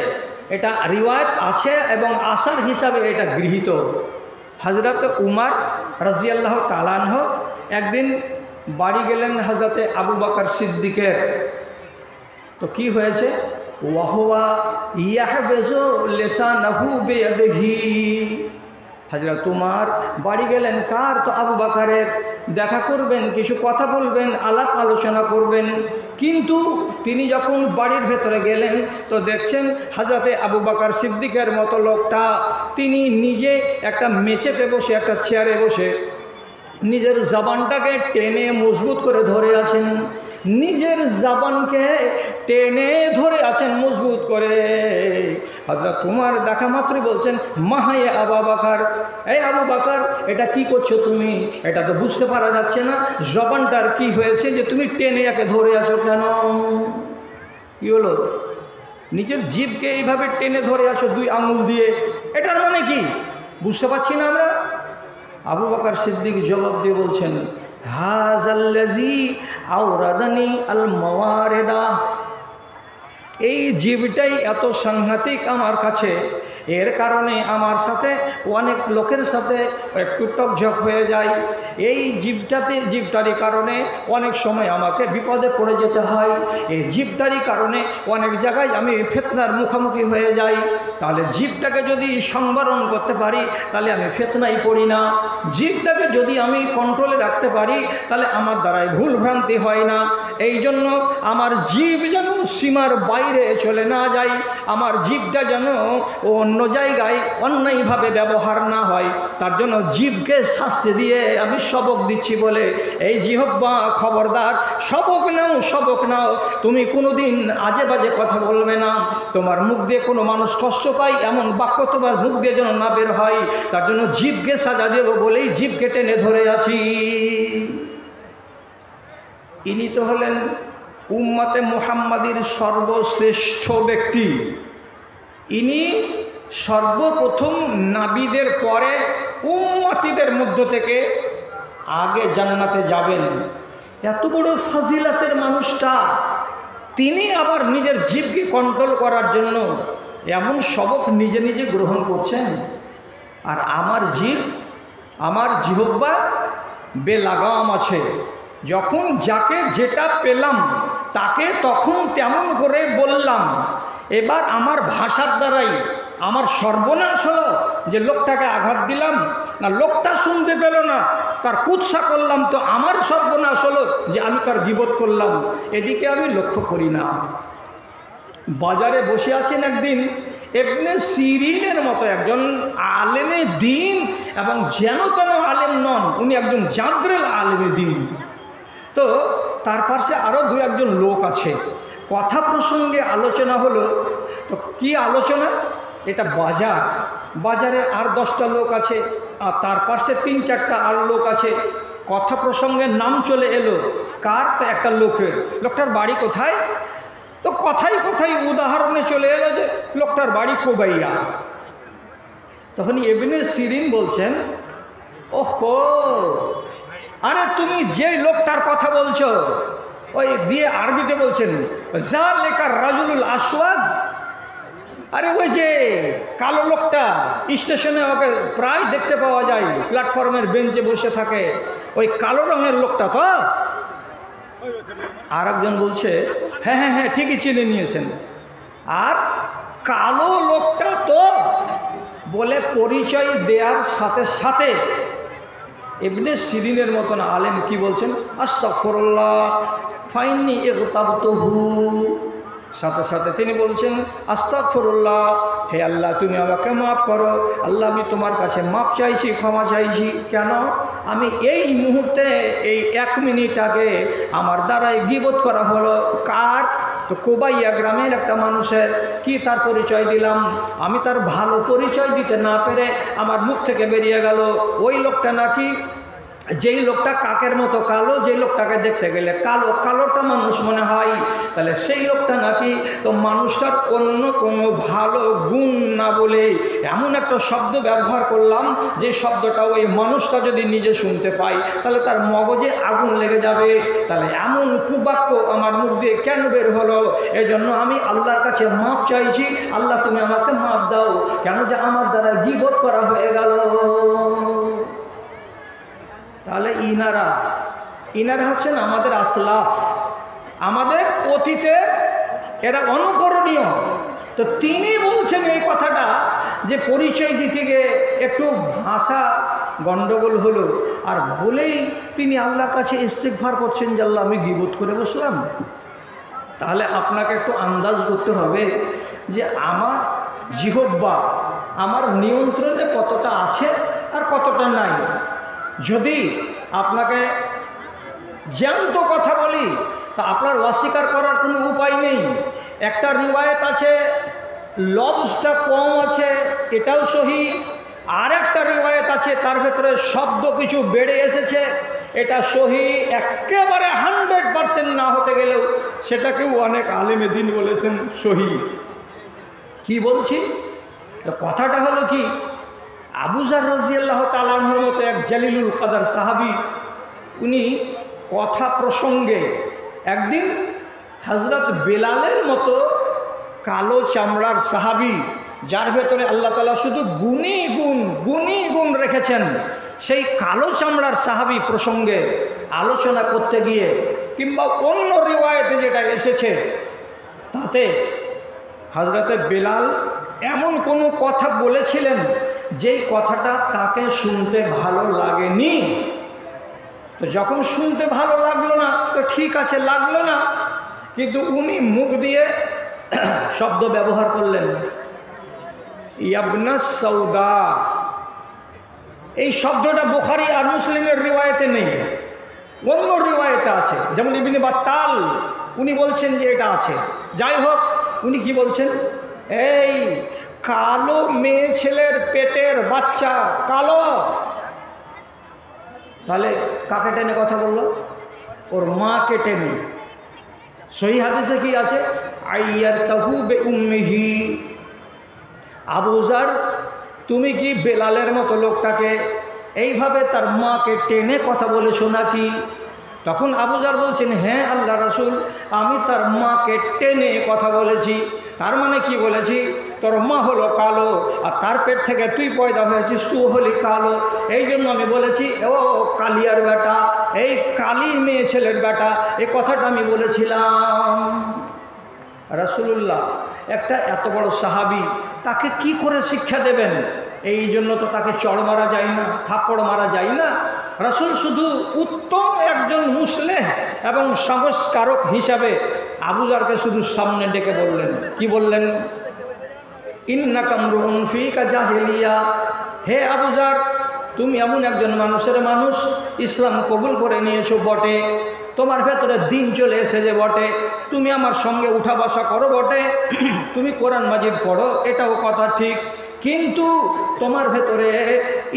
Speaker 1: এটা রিওয়ায়াত আছে এবং আসার হিসাবে এটা গৃহীত। হযরত উমর রাদিয়াল্লাহু তাআলা আনহু একদিন বাড়ি গেলেন হযরতে আবু বকর সিদ্দিকের। তো কি হয়েছে, ওয়াহুয়া ইয়াহবিজু লিসানাহু বিয়াদিহি। হযরত উমর বাড়ি গেলেন কার, তো আবু বকরের। দেখা করবেন, কিছু কথা বলবেন, আলাপ আলোচনা করবেন। কিন্তু তিনি যখন বাড়ির ভেতরে গেলেন তো দেখছেন হযরতে আবু বকর সিদ্দিকের মতো লোকটা তিনি নিজে একটা মেঝেতে বসে, একটা চেয়ারে বসে নিজের জবানটাকে টেনে মজবুত করে ধরে আছেন, নিজের জবানকে টেনে ধরে আছেন মজবুত করে। হযরত উমর দেখা মাত্রই বলছেন, মাহায়ে আবু বকর, এই আবু বকর এটা কি করছো তুমি, এটা তো বুঝতে পারা যাচ্ছে না জবানটার কি হয়েছে যে তুমি টেনে একে ধরে আছো কেন? কি হলো, নিজের জিভকে এইভাবে টেনে ধরে আছো দুই আঙুল দিয়ে, এটার মানে কি বুঝতে পারছি না আমরা। আবু বকর সিদ্দিক জবাব দিয়ে বলছেন, হাযাল্লাযী আওরাদানি আল মাওয়ারিদা, এই জীবটাই এত সাংঘাতিক আমার কাছে, এর কারণে আমার সাথে অনেক লোকের সাথে একটু টকঝক হয়ে যায়। এই জীবটারই কারণে অনেক সময় আমাকে বিপদে পড়ে যেতে হয়, এই জীবটারই কারণে অনেক জায়গায় আমি ফিতনার মুখোমুখি হয়ে যাই। তাহলে জীবটাকে যদি সংবরণ করতে পারি তাহলে আমি ফিতনায় পড়ি না, জীবটাকে যদি আমি কন্ট্রোলে রাখতে পারি তাহলে আমার দ্বারাই ভুল ভ্রান্তি হয় না। এই জন্য আমার জীব যেন সীমার বাইরে চলে না যায়, আমার জীবটা যেন অন্য জায়গায় অন্যায়ভাবে ব্যবহার না হয়, তার জন্য জীবকে শাস্তি দিয়ে আমি সবক দিচ্ছি বলে, এই জিহ্বা খবরদার, সবক নাও, সবক নাও, তুমি কোনোদিন আজে বাজে কথা বলবে না, তোমার মুখ দিয়ে কোনো মানুষ কষ্ট পায় এমন বাক্য তোমার মুখ দিয়ে যেন না বের হয়, তার জন্য জীবকে সাজা দেব বলেই জীবকে টেনে ধরে আছি। ইনি তো হলেন উম্মতে মুহাম্মাদির সর্বশ্রেষ্ঠ ব্যক্তি, ইনি সর্বপ্রথম নাবিদের পরে উম্মতিদের মধ্য থেকে আগে জান্নাতে যাবেন। এত বড় ফাজিলাতের মানুষটা, তিনি আবার নিজের জীবকে কন্ট্রোল করার জন্য এমন সবক নিজে নিজে গ্রহণ করছেন। আর আমার জীব, আমার জিহ্বা বেলাগাম আছে, যখন যাকে যেটা পেলাম তাকে তখন তেমন করে বললাম। এবার আমার ভাষার দ্বারাই আমার সর্বনাশ হলো যে লোকটাকে আঘাত দিলাম, না লোকটা শুনতে পেল না তার কুৎসা করলাম, তো আমার সর্বনাশ হলো যে আমি তার গীবত করলাম। এদিকে আমি লক্ষ্য করি না। বাজারে বসে আছেন একদিন ইবনে সিরিনের মতো একজন আলেমে দ্বীন, এবং যেন তেন আলেম নন, উনি একজন জাদ্রেল আলেমে দ্বীন। তো তার পাশে আরও দু একজন লোক আছে, কথা প্রসঙ্গে আলোচনা হলো। তো কি আলোচনা, এটা বাজার, বাজারে আর 10টা লোক আছে, আর তার পাশে 3-4টা আর লোক আছে। কথা প্রসঙ্গের নাম চলে এলো কার, তো একটা লোকের। লোকটার বাড়ি কোথায়, তো কথাই কথাই উদাহরণে চলে এলো যে লোকটার বাড়ি কোবাইয়া। তখন ইবনে সিরিন বলছেন, ওহো, আরে তুমি যে লোকটার কথা বলছো, ওই দিয়ে আরবিতে বলছেন জালিকা রাজুলুল আসওয়াদ, আরে ওই যে কালো লোকটা, স্টেশনে ওকে প্রায় দেখতে পাওয়া যায়, প্ল্যাটফর্মের বেঞ্চে বসে থাকে, ওই কালো রঙের লোকটা তো। আর একজন বলছে, হ্যাঁ হ্যাঁ হ্যাঁ ঠিকই চিনে নিয়েছেন। আর কালো লোকটা তো বলে পরিচয় দেওয়ার সাথে সাথে ইবনে সিরিনের মতন আলেম কি বলছেন, আস্তাগফিরুল্লাহ ফাইন্নী ইগতাবতুহু, সাথে সাথে তিনি বলছেন আস্তাগফিরুল্লাহ, হে আল্লাহ তুমি আমাকে মাফ করো, আল্লাহ আমি তোমার কাছে মাপ চাইছি, ক্ষমা চাইছি। কেন? আমি এই মুহূর্তে এই 1 মিনিট আগে আমার দ্বারাই গীবত করা হলো। কার? তো কোবাইয়া গ্রামের একটা মানুষের। কি তার পরিচয় দিলাম? আমি তার ভালো পরিচয় দিতে না পেরে আমার মুখ থেকে বেরিয়ে গেল ওই লোকটা নাকি, যেই লোকটা কাকের মতো কালো, যেই লোকটাকে দেখতে গেলে কালো, কালোটা মানুষ মনে হয়, তাহলে সেই লোকটা নাকি তো মানুষটার অন্য কোনো ভালো গুণ না বলে এমন একটা শব্দ ব্যবহার করলাম যে শব্দটা ওই মানুষটা যদি নিজে শুনতে পায় তাহলে তার মগজে আগুন লেগে যাবে। তাহলে এমন কুবাক্য আমার মুখ দিয়ে কেন বের হলো? এজন্য আমি আল্লাহর কাছে মাপ চাইছি, আল্লাহ তুমি আমাকে মাপ দাও, কেন যে আমার দ্বারা গীবত করা হয়ে গেল। তাহলে ইনারা হচ্ছেন আমাদের আসলাফ, আমাদের অতীতের, এরা অনুকরণীয়। তো তিনি বলছেন এই কথাটা যে পরিচয় দিতে গিয়ে একটু ভাষা গণ্ডগোল হলো, আর বলেই তিনি আল্লাহর কাছে ইস্তিগফার করছেন যে আল্লাহ আমি গীবত করে বসলাম। তাহলে আপনাকে একটু আন্দাজ করতে হবে যে আমার জিহ্বা আমার নিয়ন্ত্রণে কতটা আছে আর কতটা নাই। যদি আপনাকে জ্যান্ত কথা বলি তা আপনার অস্বীকার করার কোনো উপায় নেই। একটা রিওয়ায়েত আছে লফজটা কম আছে, এটাও সহি। আর একটা রিওয়ায়েত আছে তার ভেতরে শব্দ কিছু বেড়ে এসেছে, এটা সহি। একেবারে 100% না হতে গেলেও সেটাকেও অনেক আলেমে দিন বলেছেন সহি। কি বলছি? কথাটা হলো কি, আবু যর রাদিয়াল্লাহু তাআলা আনহুর মতো এক জালিলুল কদর সাহাবী, উনি কথা প্রসঙ্গে একদিন হযরত বেলালের মতো কালো চামড়ার সাহাবী, যার ভেতরে আল্লাহ তাআলা শুধু গুণী গুণ রেখেছেন, সেই কালো চামড়ার সাহাবী প্রসঙ্গে আলোচনা করতে গিয়ে, কিংবা অন্য রিওয়ায়েতে যেটা এসেছে তাতে হযরতে বেলাল এমন কোনো কথা বলেছিলেন যেই কথাটা তাকে শুনতে ভালো লাগেনি। তো যখন শুনতে ভালো লাগলো না তো ঠিক আছে, লাগলো না, কিন্তু উনি মুখ দিয়ে শব্দ ব্যবহার করলেন ইয়াবনাস সৌদা। এই শব্দটা বুখারী আর মুসলিমের রিওয়ায়েতে নেই, অন্য রিওয়ায়েতে আছে। যেমন ইবনে বাত্তাল উনি বলছেন যে এটা আছে। যাই হোক, উনি কি বলছেন, এই কালো মেয়ে ছেলের পেটের বাচ্চা কালো। তাহলে কাকে টেনে কথা বললো? ওর মাকে টেনে। সহিহ হাদিসে কি আছে? আইয়ারতাহু বিউম্মিহি। আবু যর, তুমি কি বেলালের মতো লোকটাকে এইভাবে তার মাকে টেনে কথা বলেছো নাকি? তখন আবু যর বলছেন, হ্যাঁ আল্লাহ রাসূল, আমি তার মাকে টেনে কথা বলেছি। তার মানে কি বলেছি? তোর মা হলো কালো আর তার পেট থেকে তুই পয়দা হয়েছিস, তুই হলি কালো। এই জন্য আমি বলেছি ও কালিয়ার বেটা, এই কালি মেয়ে ছেলের বেটা, এই কথাটা আমি বলেছিলাম। রাসূলুল্লাহ একটা এত বড় সাহাবী, তাকে কি করে শিক্ষা দেবেন? এই জন্য তো তাকে চড় মারা যায় না, থাপ্পড় মারা যায় না। রাসূল শুধু উত্তম একজন মুসলিহ এবং সংস্কারক হিসাবে আবু যরকে শুধু সামনে ডেকে বললেন, কি বললেন? ইন্নাকা মরউন ফিকা জাহিলিয়া। হে আবু যর, তুমি এমন একজন মানুষের মানুষ, ইসলাম কবুল করে নিয়েছো বটে, তোমার ভেতরে দিন চলে এসেছে বটে, তুমি আমার সঙ্গে উঠা বসা করো বটে, তুমি কোরআন মাজিদ পড়ো, এটাও কথা ঠিক, কিন্তু তোমার ভেতরে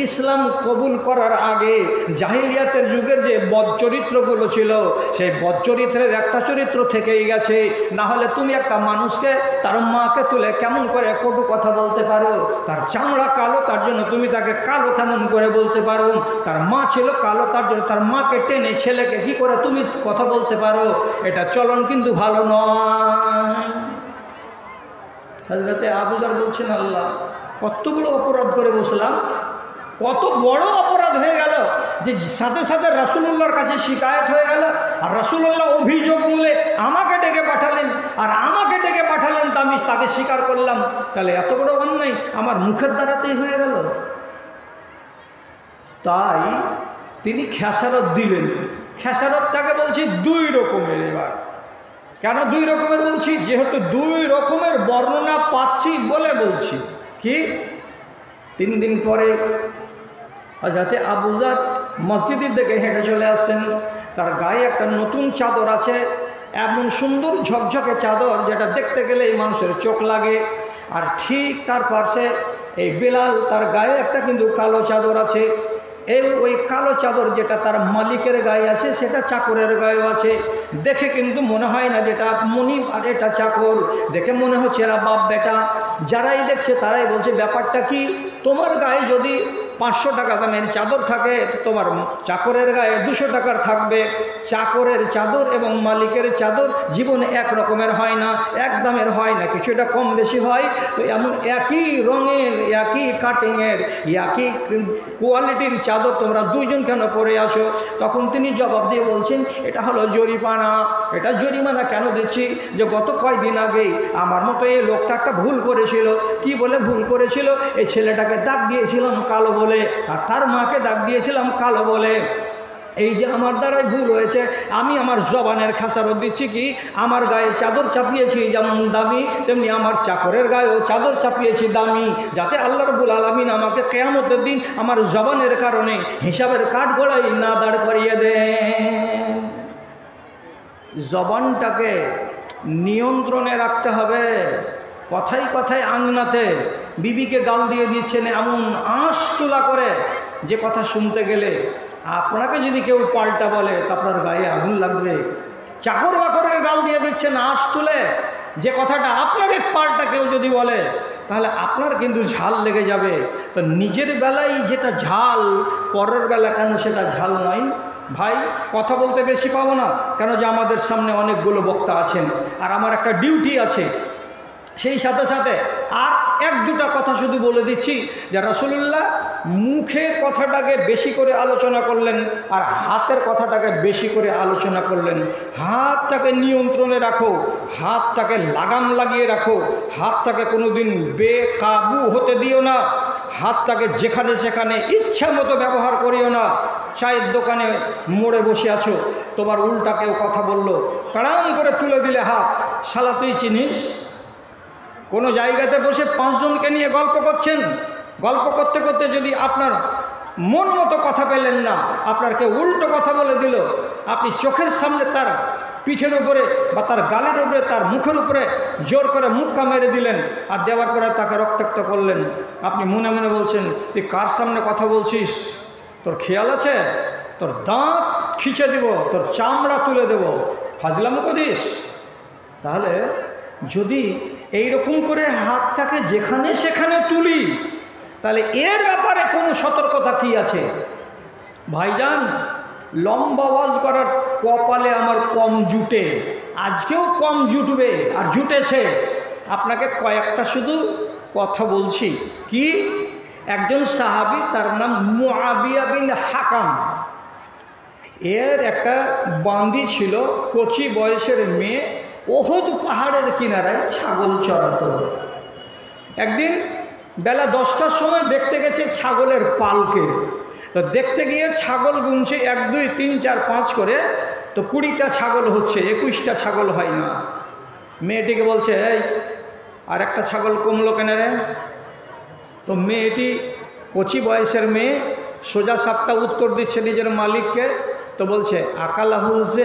Speaker 1: ইসলাম কবুল করার আগে জাহিলিয়াতের যুগের যে বদচরিত্রগুলো ছিল, সেই বদচরিত্রের একটা চরিত্র থেকেই গেছে। না হলে তুমি একটা মানুষকে, তার মাকে তুলে কেমন করে কটু কথা বলতে পারো? তার চামড়া কালো, তার জন্য তুমি তাকে কালো কেমন করে বলতে পারো? তার মা ছিল কালো, তার জন্য তার মাকে টেনে ছেলেকে কি করে তুমি কথা বলতে পারো? এটা চলন কিন্তু ভালো নয়। হযরতে আবু যর বলছেন, আল্লাহ কত বড় অপরাধ করে বসলাম, কত বড় অপরাধ হয়ে গেল যে সাথে সাথে রাসূলুল্লাহর কাছে শিকায়ত হয়ে গেল। আর রাসূলুল্লাহ অভিযোগ মূলে আমাকে ডেকে পাঠালেন, আর আমাকে ডেকে পাঠালেন তা আমি তাকে স্বীকার করলাম। তাহলে এত বড় অন্যায় আমার মুখের দ্বারাতেই হয়ে গেল। তাই তিনি খেসারত দিলেন। খেসারতটাকে বলছি 2 রকমের। এবার কেন 2 রকমের বলছি? যেহেতু 2 রকমের বর্ণনা পাচ্ছি বলে বলছি। কি? 3 দিন পরে হযরতে আবু যর মসজিদের দিকে হেঁটে চলে আসছেন। তার গায়ে একটা নতুন চাদর আছে, এমন সুন্দর ঝকঝকে চাদর যেটা দেখতে গেলেই মানুষের চোখ লাগে। আর ঠিক তার পাশে এই বেলাল, তার গায়ে একটা কিন্তু কালো চাদর আছে। ওই কালো চাদর যেটা তার মালিকের গায়ে আছে সেটা চাকরের গায়েও আছে। দেখে কিন্তু মনে হয় না যেটা মনিব আর এটা চাকর, দেখে মনে হচ্ছে এরা বাপ বেটা। যারাই দেখছে তারাই বলছে ব্যাপারটা কি, তোমার গায়ে যদি 500 টাকা দামের চাদর থাকে তোমার চাকরের গায়ে 200 টাকার থাকবে। চাকরের চাদর এবং মালিকের চাদর জীবনে এক রকমের হয় না, এক দামের হয় না, কিছুটা কম বেশি হয়। তো এমন একই রঙের, একই কাটিংয়ের, একই কোয়ালিটির চাদর তোমরা দুইজন কেন পরে আসো? তখন তিনি জবাব দিয়ে বলছেন, এটা হলো জরিমানা। এটা জরিমানা কেন দিচ্ছি? যে গত কয়েকদিন আগেই আমার মতো এই লোকটা একটা ভুল করেছিল। কি বলে ভুল করেছিল? এই ছেলেটাকে দাগ দিয়েছিলাম কালো বলে, আর তার মাকে দাগ দিয়েছিলাম কালো বলে। এই যে আমার দ্বারাই ভুল হয়েছে, আমি আমার জবানের খাসারত দিচ্ছি কি, আমার গায়ে চাদর চাপিয়েছি যেমন দামি, তেমনি আমার চাকরের গায়েও চাদর চাপিয়েছি দামি, যাতে আল্লাহ রাব্বুল আলামিন আমাকে কিয়ামতের দিন আমার জবানের কারণে হিসাবের কাঠগড়াই না দাঁড় করিয়ে দেন। জবানটাকে নিয়ন্ত্রণে রাখতে হবে। কথায় কথায় আংনাতে বিবিকে গাল দিয়ে দিচ্ছেন এমন আঁশ তোলা করে, যে কথা শুনতে গেলে আপনাকে যদি কেউ পাল্টা বলে তা আপনার গায়ে আগুন লাগবে। চাকর বাকরকে গাল দিয়ে দিচ্ছেন আঁশ তুলে, যে কথাটা আপনাকে পাল্টা কেউ যদি বলে তাহলে আপনার কিন্তু ঝাল লেগে যাবে। তো নিজের বেলায় যেটা ঝাল, পরের বেলা কেন সেটা ঝাল নয়? ভাই, কথা বলতে বেশি পাবো না, কেন যে আমাদের সামনে অনেকগুলো বক্তা আছেন আর আমার একটা ডিউটি আছে। সেই সাথে সাথে আর এক দুটা কথা শুধু বলে দিচ্ছি যে রাসূলুল্লাহ মুখের কথাটাকে বেশি করে আলোচনা করলেন আর হাতের কথাটাকে বেশি করে আলোচনা করলেন। হাতটাকে নিয়ন্ত্রণে রাখো, হাতটাকে লাগাম লাগিয়ে রাখো, হাতটাকে কোনোদিন বেকাবু হতে দিও না। হাতটাকে যেখানে সেখানে ইচ্ছা মতো ব্যবহার করিও না। চায়ের দোকানে মোড়ে বসে আছো, তোমার উল্টা কেউ কথা বললো, তাড়াম করে তুলে দিলে হাত, শালা তুই চিনিস? কোনো জায়গাতে বসে 5 জনকে নিয়ে গল্প করছেন, গল্প করতে করতে যদি আপনার মন মতো কথা পেলেন না, আপনার কেউ উল্টো কথা বলে দিল, আপনি চোখের সামনে তার পিঠের উপরে বা তার গালের উপরে, তার মুখের উপরে জোর করে মুক্কা মেরে দিলেন, আর দেওয়ার পরে তাকে রক্তাক্ত করলেন। আপনি মনে মনে বলছেন, তুই কার সামনে কথা বলছিস? তোর খেয়াল আছে? তোর দাঁত খিঁচে দিব, তোর চামড়া তুলে দেব, ফাজলামো করিস? তাহলে যদি এইরকম করে হাতটাকে যেখানে সেখানে তুলি, তাহলে এর ব্যাপারে কোনো সতর্কতা কি আছে? ভাইজান, লম্বা ওয়াজ করার কপালে আমার কম জুটে, আজকেও কম জুটবে, আর জুটেছে। আপনাকে কয়েকটা শুধু কথা বলছি। কি? একজন সাহাবী, তার নাম মুআবিয়া বিন হাকাম। এর একটা বান্দি ছিল, কচি বয়সের মেয়ে, ওহদ পাহাড়ের কিনারায় ছাগল চড়াতো। একদিন বেলা 10টার সময় দেখতে গেছে ছাগলের পালকে। তো দেখতে গিয়ে ছাগল গুনছে 1 2 3 4 5 করে, তো 20টা ছাগল হচ্ছে, 21টা ছাগল হয় না। মেয়েটিকে বলছে, এই আর একটা ছাগল কমলো কেন রে? তো মেয়েটি, কচি বয়সের মেয়ে, সোজা সাপটা উত্তর দিচ্ছে নিজের মালিককে। তো বলছে, আকালাহুজে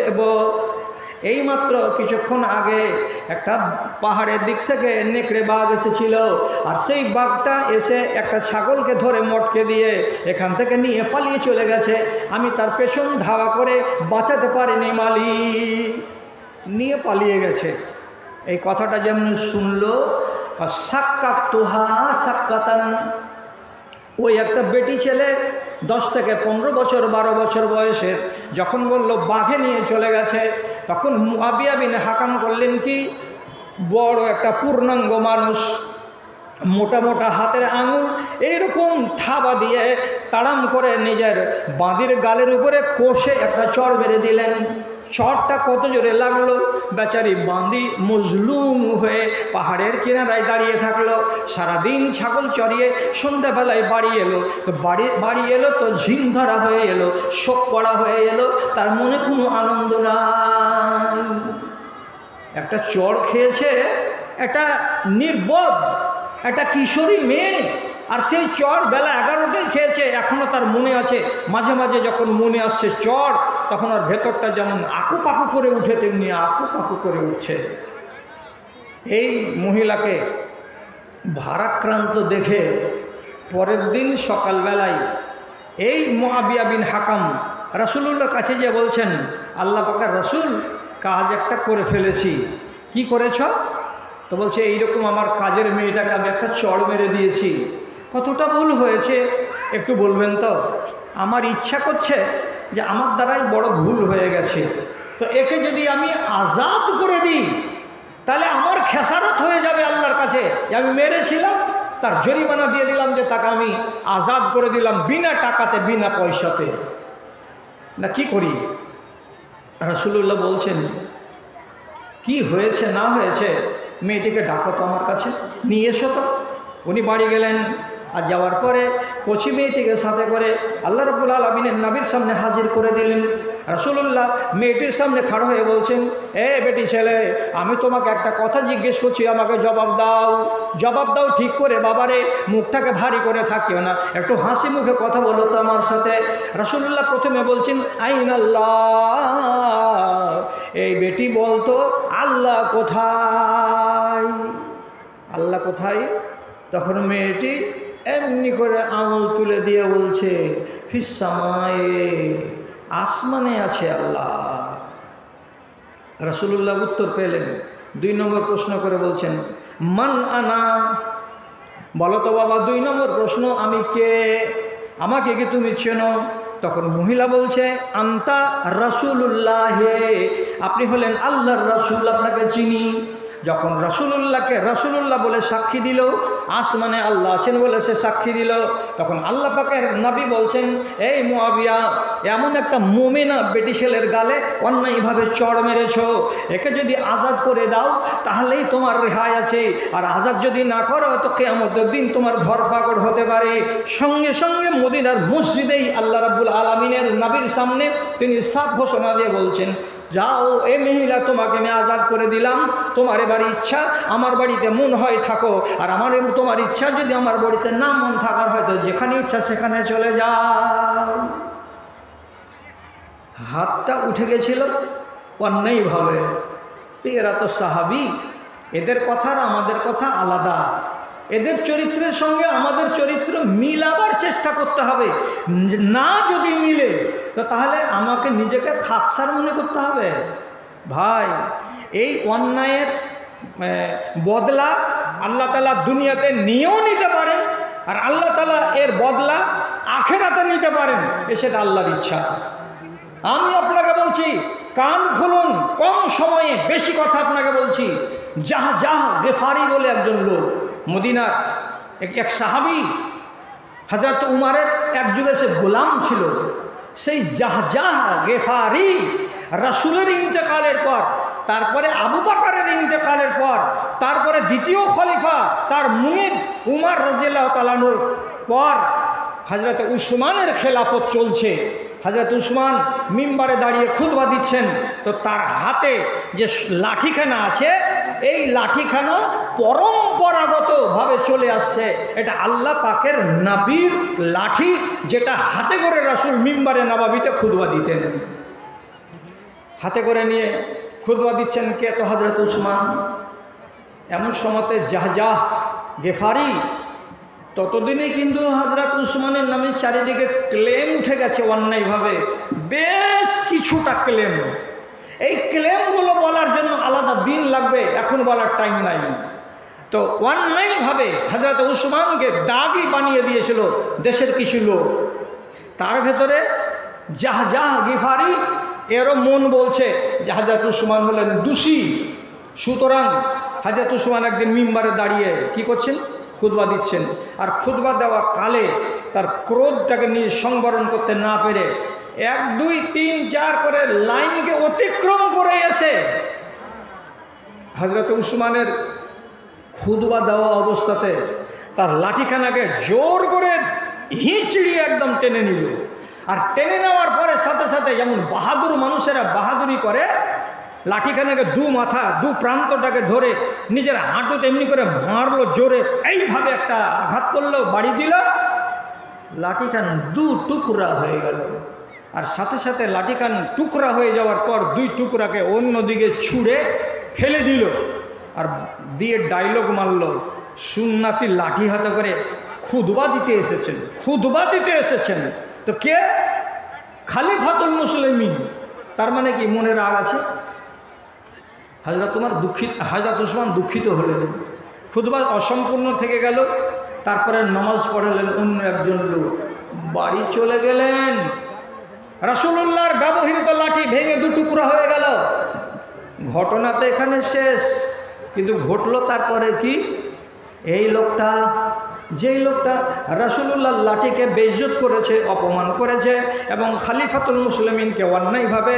Speaker 1: এইমাত্র কিছুক্ষণ আগে একটা পাহাড়ের দিক থেকে নেকড়ে বাঘ এসেছিল, আর সেই বাঘটা এসে একটা ছাগলকে ধরে মটকে দিয়ে এখান থেকে নিয়ে পালিয়ে চলে গেছে। আমি তার পেছন ধাওয়া করে বাঁচাতে পারিনি, মালিক নিয়ে পালিয়ে গেছে। এই কথাটা যেমন শুনলো, সাক্কাত তোহা সাক্কাতান, ওই একটা বেটি ছেলে 10 থেকে 15 বছর 12 বছর বয়সের, যখন বলল বাঘে নিয়ে চলে গেছে, তখন মুআবিয়া বিন হাকাম করলেন কি, বড় একটা পূর্ণাঙ্গ মানুষ, মোটা মোটা হাতের আঙুল এইরকম থাবা দিয়ে তাড়াম করে নিজের বাঁদির গালের উপরে কষে একটা চড় মেরে দিলেন। চড়টা কত জোরে লাগলো, বেচারি বাঁদি মজলুম হয়ে পাহাড়ের কিনারায় দাঁড়িয়ে থাকলো। সারাদিন ছাগল চড়িয়ে সন্ধ্যাবেলায় বাড়ি এলো, তো বাড়ি এলো তো ঝিম ধরা হয়ে এলো, শোক পড়া হয়ে এলো, তার মনে কোনো আনন্দ নাই। একটা চড় খেয়েছে, একটা নির্বোধ একটা কিশোরী মেয়ে, আর সেই চড় বেলা 11টায় খেয়েছে, এখনও তার মনে আছে। মাঝে মাঝে যখন মনে আসছে চড়, তখন আর ভেতরটা যেমন আকু পাকু করে উঠে তেমনি আকু পাকু করে উঠছে। এই মহিলাকে ভারাক্রান্ত দেখে পরের দিন সকালবেলায় এই মুআবিয়া বিন হাকাম রাসূলুল্লাহর কাছে গিয়ে বলছেন, আল্লাহ পাকের রাসূল, কাজ একটা করে ফেলেছি। কি করেছ? তো বলছে, এইরকম আমার কাজের মেয়েটাকে আমি একটা চড় মেরে দিয়েছি। কতটা ভুল হয়েছে একটু বলবেন তো? আমার ইচ্ছা করছে যে আমার দ্বারাই বড় ভুল হয়ে গেছে, তো একে যদি আমি আজাদ করে দিই তাহলে আমার খেসারত হয়ে যাবে আল্লাহর কাছে যে আমি মেরেছিলাম, তার জরিমানা দিয়ে দিলাম যে তাকে আমি আজাদ করে দিলাম বিনা টাকাতে, বিনা পয়সাতে। না কি করি? রাসূলুল্লাহ বলছেন, কি হয়েছে না হয়েছে মেয়েটিকে ডাকো তো আমার কাছে, নিয়ে এসো তো। উনি বাড়ি গেলেন, আর যাওয়ার পরে কচি মেয়েটিকে সাথে করে আল্লাহ রাব্বুল আলামিনের নবীর সামনে হাজির করে দিলেন। রাসূলুল্লাহ মেয়েটির সামনে খাড়া হয়ে বলছেন, এ বেটি ছেলে, আমি তোমাকে একটা কথা জিজ্ঞেস করছি, আমাকে জবাব দাও। জবাব দাও ঠিক করে বাবারে, মুখটাকে ভারী করে থাকিও না, একটু হাসি মুখে কথা বলো তো আমার সাথে। রাসূলুল্লাহ প্রথমে বলছেন, আইন আল্লাহ। এই বেটি বলতো, আল্লাহ কোথায়? আল্লাহ কোথায়? তখন মেয়েটি এমনি করে আঙুল তুলে দিয়ে বলছে, ফিস সামায়ে, আসমানে আছে আল্লাহ। রাসূলুল্লাহ উত্তর পেলেন। 2 নম্বর প্রশ্ন করে বলছেন, মান আনা? বলো তো বাবা 2 নম্বর প্রশ্ন, আমি কে? আমাকে কি তুমি চেনো? তখন মহিলা বলছে, আন্তা রাসূলুল্লাহ, আপনি হলেন আল্লাহর রাসূল, আপনাকে চিনি। যখন রাসূলুল্লাহকে রাসূলুল্লাহ বলে সাক্ষী দিল, আসমানে আল্লাহ আছেন বলে সে সাক্ষী দিল, তখন আল্লাহ পাকের নবী বলছেন, এই মুআবিয়া, এমন একটা মুমিনা বেটি ছেলের গালে অন্যায়ভাবে চড় মেরেছ, একে যদি আজাদ করে দাও তাহলেই তোমার রেহাই আছে, আর আজাদ যদি না করো তো কিয়ামতের দিন তোমার ধরপাকড় হতে পারে। সঙ্গে সঙ্গে মদিনার মসজিদেই আল্লাহ রাব্বুল আলামিনের নবীর সামনে তিনি সাফ ঘোষণা দিয়ে বলছেন, যাও এ মহিলা, তোমাকে আমি আজাদ করে দিলাম, তোমার এবারে ইচ্ছা আমার বাড়িতে মন হয় থাকো, আর আমার তোমার ইচ্ছা যদি আমার বাড়িতে না মন থাকার হয় তো যেখানে ইচ্ছা সেখানে চলে যাও। হাতটা উঠে গেছিল অন্যায়ভাবে। এরা তো সাহাবী, এদের কথা আর আমাদের কথা আলাদা। এদের চরিত্রের সঙ্গে আমাদের চরিত্র মিলাবার চেষ্টা করতে হবে, না যদি মিলে তো তাহলে আমাকে নিজেকে খাকসার মনে করতে হবে। ভাই, এই অন্যায়ের বদলা আল্লাহ তাআলা দুনিয়াতে নিয়েও নিতে পারেন, আর আল্লাহ তাআলা এর বদলা আখিরাতে নিতে পারেন, সেটা আল্লাহর ইচ্ছা। আমি আপনাকে বলছি, কান খুলুন, কম সময়ে বেশি কথা আপনাকে বলছি। জাহ গেফারি বলে একজন লোক, মদিনার এক সাহাবী, হযরত উমারের এক যুগে সে গোলাম ছিল। সেই জাহ গেফারি রাসূলের ইন্তেকালের পর, তারপরে আবু বকরের ইন্তেকালের পর, তারপরে দ্বিতীয় খলিফা তার মুনিব উমর রাদিয়াল্লাহু তাআলা আনহুর পর হযরত উসমানের খেলাফত চলছে। হযরত উসমান মিম্বারে দাঁড়িয়ে খুতবা দিচ্ছেন, তো তার হাতে যে লাঠিখানা আছে, এই লাঠিখানা পরম্পরাগতভাবে চলে আসছে। এটা আল্লাহ পাকের নবীর লাঠি, যেটা হাতে করে রাসূল মিম্বারে নববীতে খুতবা দিতেন। হাতে করে নিয়ে খুতবা দিচ্ছেন কে? তো হযরত উসমান। এমন সময়তে জাহ গেফারি, ততদিনে কিন্তু হযরত উসমানের নামে চারিদিকে ক্লেম উঠে গেছে অন্যায়ভাবে, বেশ কিছুটা ক্লেম। এই ক্লেমগুলো বলার জন্য আলাদা দিন লাগবে, এখন বলার টাইম নাই। তো অন্যায়ভাবে হযরত উসমানকে দাগি বানিয়ে দিয়েছিল দেশের কিছু লোক। তার ভেতরে জাহ গিফারি, এরও মন বলছে যে হযরত উসমান হলেন দোষী। সুতরাং হযরত উসমান একদিন মিম্বারে দাঁড়িয়ে কি করছেন? খুতবা দিচ্ছেন। আর খুতবা দেওয়া কালে তার ক্রোধটাকে নিয়ে সংবরণ করতে না পেরে 1 2 3 4 করে লাইনকে অতিক্রম করে এসে হযরত উসমানের খুতবা দেওয়া অবস্থাতে তার লাঠিখানাকে জোর করে হিঁচড়িয়ে একদম টেনে নিল। আর টেনে নেওয়ার পরে সাথে সাথে যেমন বাহাদুর মানুষেরা বাহাদুরি করে, লাঠিখানাকে দু মাথা দু প্রান্তটাকে ধরে নিজের হাঁটুতে এমনি করে মারলো জোরে, এইভাবে একটা আঘাত করলো, বাড়ি দিল, লাঠিখান দু টুকরা হয়ে গেল। আর সাথে সাথে লাঠিখান টুকরা হয়ে যাওয়ার পর দুই টুকরাকে অন্যদিকে ছুঁড়ে ফেলে দিল আর দিয়ে ডায়লগ মারল, সুন্নাতি লাঠি হাতে করে খুতবা দিতে এসেছেন, খুতবা দিতে এসেছেন। তো কে? খলিফাতুল মুসলিমিন। তার মানে কি মনে রাগ আছে? হযরত উসমান দুঃখিত হলেন, খুতবা অসম্পূর্ণ থেকে গেল। তারপরে নামাজ পড়ালেন অন্য একজন লোক, বাড়ি চলে গেলেন। রাসূলুল্লাহর ব্যবহৃত লাঠি ভেঙে দু টুকরা হয়ে গেল। ঘটনা তো এখানে শেষ, কিন্তু ঘটলো তারপরে কি? এই লোকটা, যেই লোকটা রাসূলুল্লাহর লাঠিকে বেইজ্জত করেছে, অপমান করেছে এবং খলিফাতুল মুসলিমিনকে অন্যায়ভাবে